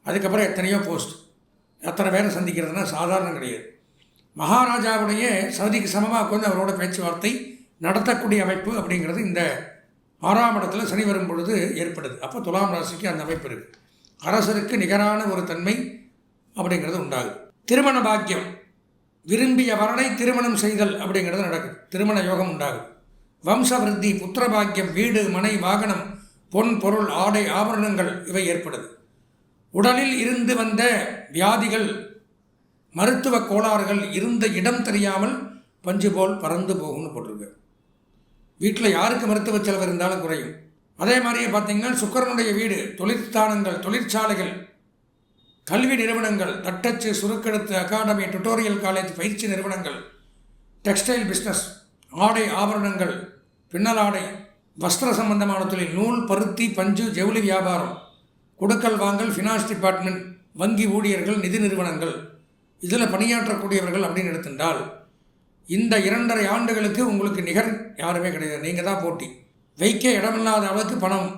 அதுக்கப்புறம் எத்தனையோ போஸ்ட், எத்தனை பேரை சந்திக்கிறதுனா சாதாரணம் கிடையாது. மகாராஜாவுடைய சவுதிக்கு சமமாக உட்காந்து அவரோட பேச்சுவார்த்தை நடத்தக்கூடிய அமைப்பு அப்படிங்கிறது இந்த 6ஆம் இடத்துல சனி வரும் பொழுது ஏற்படுது. அப்போ துலாம் ராசிக்கு அந்த அமைப்பு இருக்குது. அரசருக்கு நிகரான ஒரு தன்மை அப்படிங்கிறது உண்டாகுது. திருமண பாக்கியம், விரும்பிய வரனை திருமணம் செய்தல் அப்படிங்கிறது நடக்குது. திருமண யோகம் உண்டாகுது. வம்ச விருத்தி, புத்திர பாக்கியம், வீடு மனை வாகனம், பொன் பொருள் ஆடை ஆபரணங்கள் இவை ஏற்படுது. உடலில் இருந்து வந்த வியாதிகள், மருத்துவ கோளாறுகள் இருந்த இடம் தெரியாமல் பஞ்சு போல் பறந்து போகும்னு போட்டிருக்கு. வீட்டில் யாருக்கு மருத்துவ செலவு இருந்தாலும் குறையும். அதே மாதிரியே பார்த்தீங்கன்னா சுக்கிரனுடைய வீடு, தொழிற்ஸ்தானங்கள், தொழிற்சாலைகள், கல்வி நிறுவனங்கள், தட்டச்சு, சுருக்கெழுத்து அகாடமி, டுட்டோரியல் காலேஜ், பயிற்சி நிறுவனங்கள், டெக்ஸ்டைல் பிஸ்னஸ், ஆடை ஆபரணங்கள், பின்னலாடை, வஸ்திர சம்பந்தமான தொழில், நூல், பருத்தி, பஞ்சு, ஜவுளி வியாபாரம், கொடுக்கல் வாங்கல், ஃபினான்ஸ் டிபார்ட்மெண்ட், வங்கி ஊழியர்கள், நிதி நிறுவனங்கள், இதில் பணியாற்றக்கூடியவர்கள் அப்படின்னு எடுத்துட்டால் இந்த 2.5 ஆண்டுகளுக்கு உங்களுக்கு நிகர் யாருமே கிடையாது. நீங்கள் தான் போட்டி. வைக்க இடமில்லாத அளவுக்கு பணம்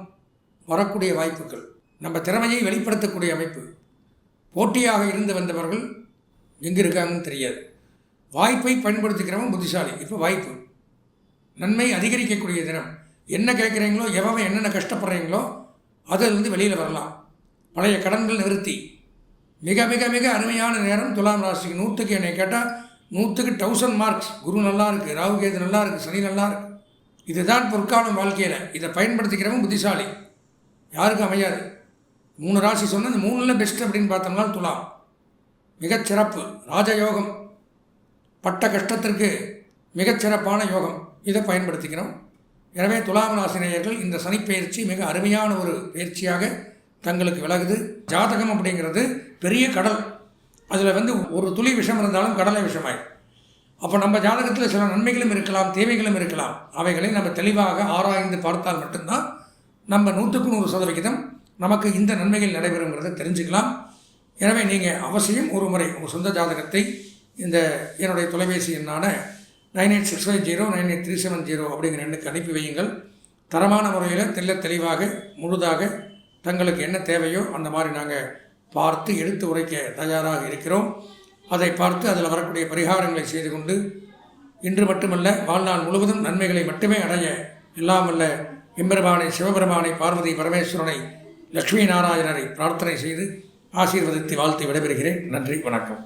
வரக்கூடிய வாய்ப்புகள், நம்ம திறமையை வெளிப்படுத்தக்கூடிய அமைப்பு. போட்டியாக இருந்து வந்தவர்கள் எங்கே இருக்காங்கன்னு தெரியாது. வாய்ப்பை பயன்படுத்திக்கிறவன் புத்திசாலி. இப்போ வாய்ப்பு, நன்மை அதிகரிக்கக்கூடிய தினம். என்ன கேட்குறீங்களோ, எவன் என்னென்ன கஷ்டப்படுறீங்களோ அதிலிருந்து வெளியில் வரலாம். பழைய கடன்கள் நிவர்த்தி. மிக மிக மிக அருமையான நேரம் துலாம் ராசிக்கு. 100க்கு என்னை கேட்டால் 100க்கு 1000 மார்க்ஸ். குரு நல்லா இருக்குது, ராகு கேது நல்லா இருக்குது, சனி நல்லா இருக்குது. இதுதான் பொற்காலம் வாழ்க்கையில். இதை பயன்படுத்திக்கிறவன் புத்திசாலி. யாருக்கும் அமையாது. 3 ராசி சொன்னால் இந்த 3ல் பெஸ்ட் அப்படின்னு பார்த்தோம்னா துலாம் மிகச்சிறப்பு. ராஜயோகம், பட்ட கஷ்டத்திற்கு மிகச்சிறப்பான யோகம். இதை பயன்படுத்திக்கிறோம். எனவே துலாம் ராசி நேயர்கள் இந்த சனிப்பெயர்ச்சி மிக அருமையான ஒரு பயிற்சியாக தங்களுக்கு விலகுது. ஜாதகம் அப்படிங்கிறது பெரிய கடல். அதில் ஒரு துளி விஷம் இருந்தாலும் கடலை விஷமாயிடும். அப்போ நம்ம ஜாதகத்தில் சில நன்மைகளும் இருக்கலாம், தேவைகளும் இருக்கலாம். அவைகளை நம்ம தெளிவாக ஆராய்ந்து பார்த்தால் மட்டும்தான் நம்ம 100க்கு 100% நமக்கு இந்த நன்மைகள் நடைபெறுங்கிறத தெரிஞ்சுக்கலாம். எனவே நீங்கள் அவசியம் ஒரு முறை உங்கள் சொந்த ஜாதகத்தை இந்த என்னுடைய தொலைபேசி எண்ணான 9865098370 அப்படிங்கிற எண்ணுக்கு அனுப்பி வையுங்கள். தரமான முறையில் தெளிவாக முழுதாக தங்களுக்கு என்ன தேவையோ அந்த மாதிரி நாங்கள் பார்த்து எடுத்து உரைக்க தயாராக இருக்கிறோம். அதை பார்த்து அதில் வரக்கூடிய பரிகாரங்களை செய்து கொண்டு இன்று மட்டுமல்ல வாழ்நாள் முழுவதும் நன்மைகளை மட்டுமே அடைய எல்லாம் வல்ல எம்பெருமானை, சிவபெருமானை, பார்வதி பரமேஸ்வரனை, லக்ஷ்மி நாராயணரை பிரார்த்தனை செய்து ஆசீர்வதித்து வாழ்த்து விடைபெறுகிறேன். நன்றி, வணக்கம்.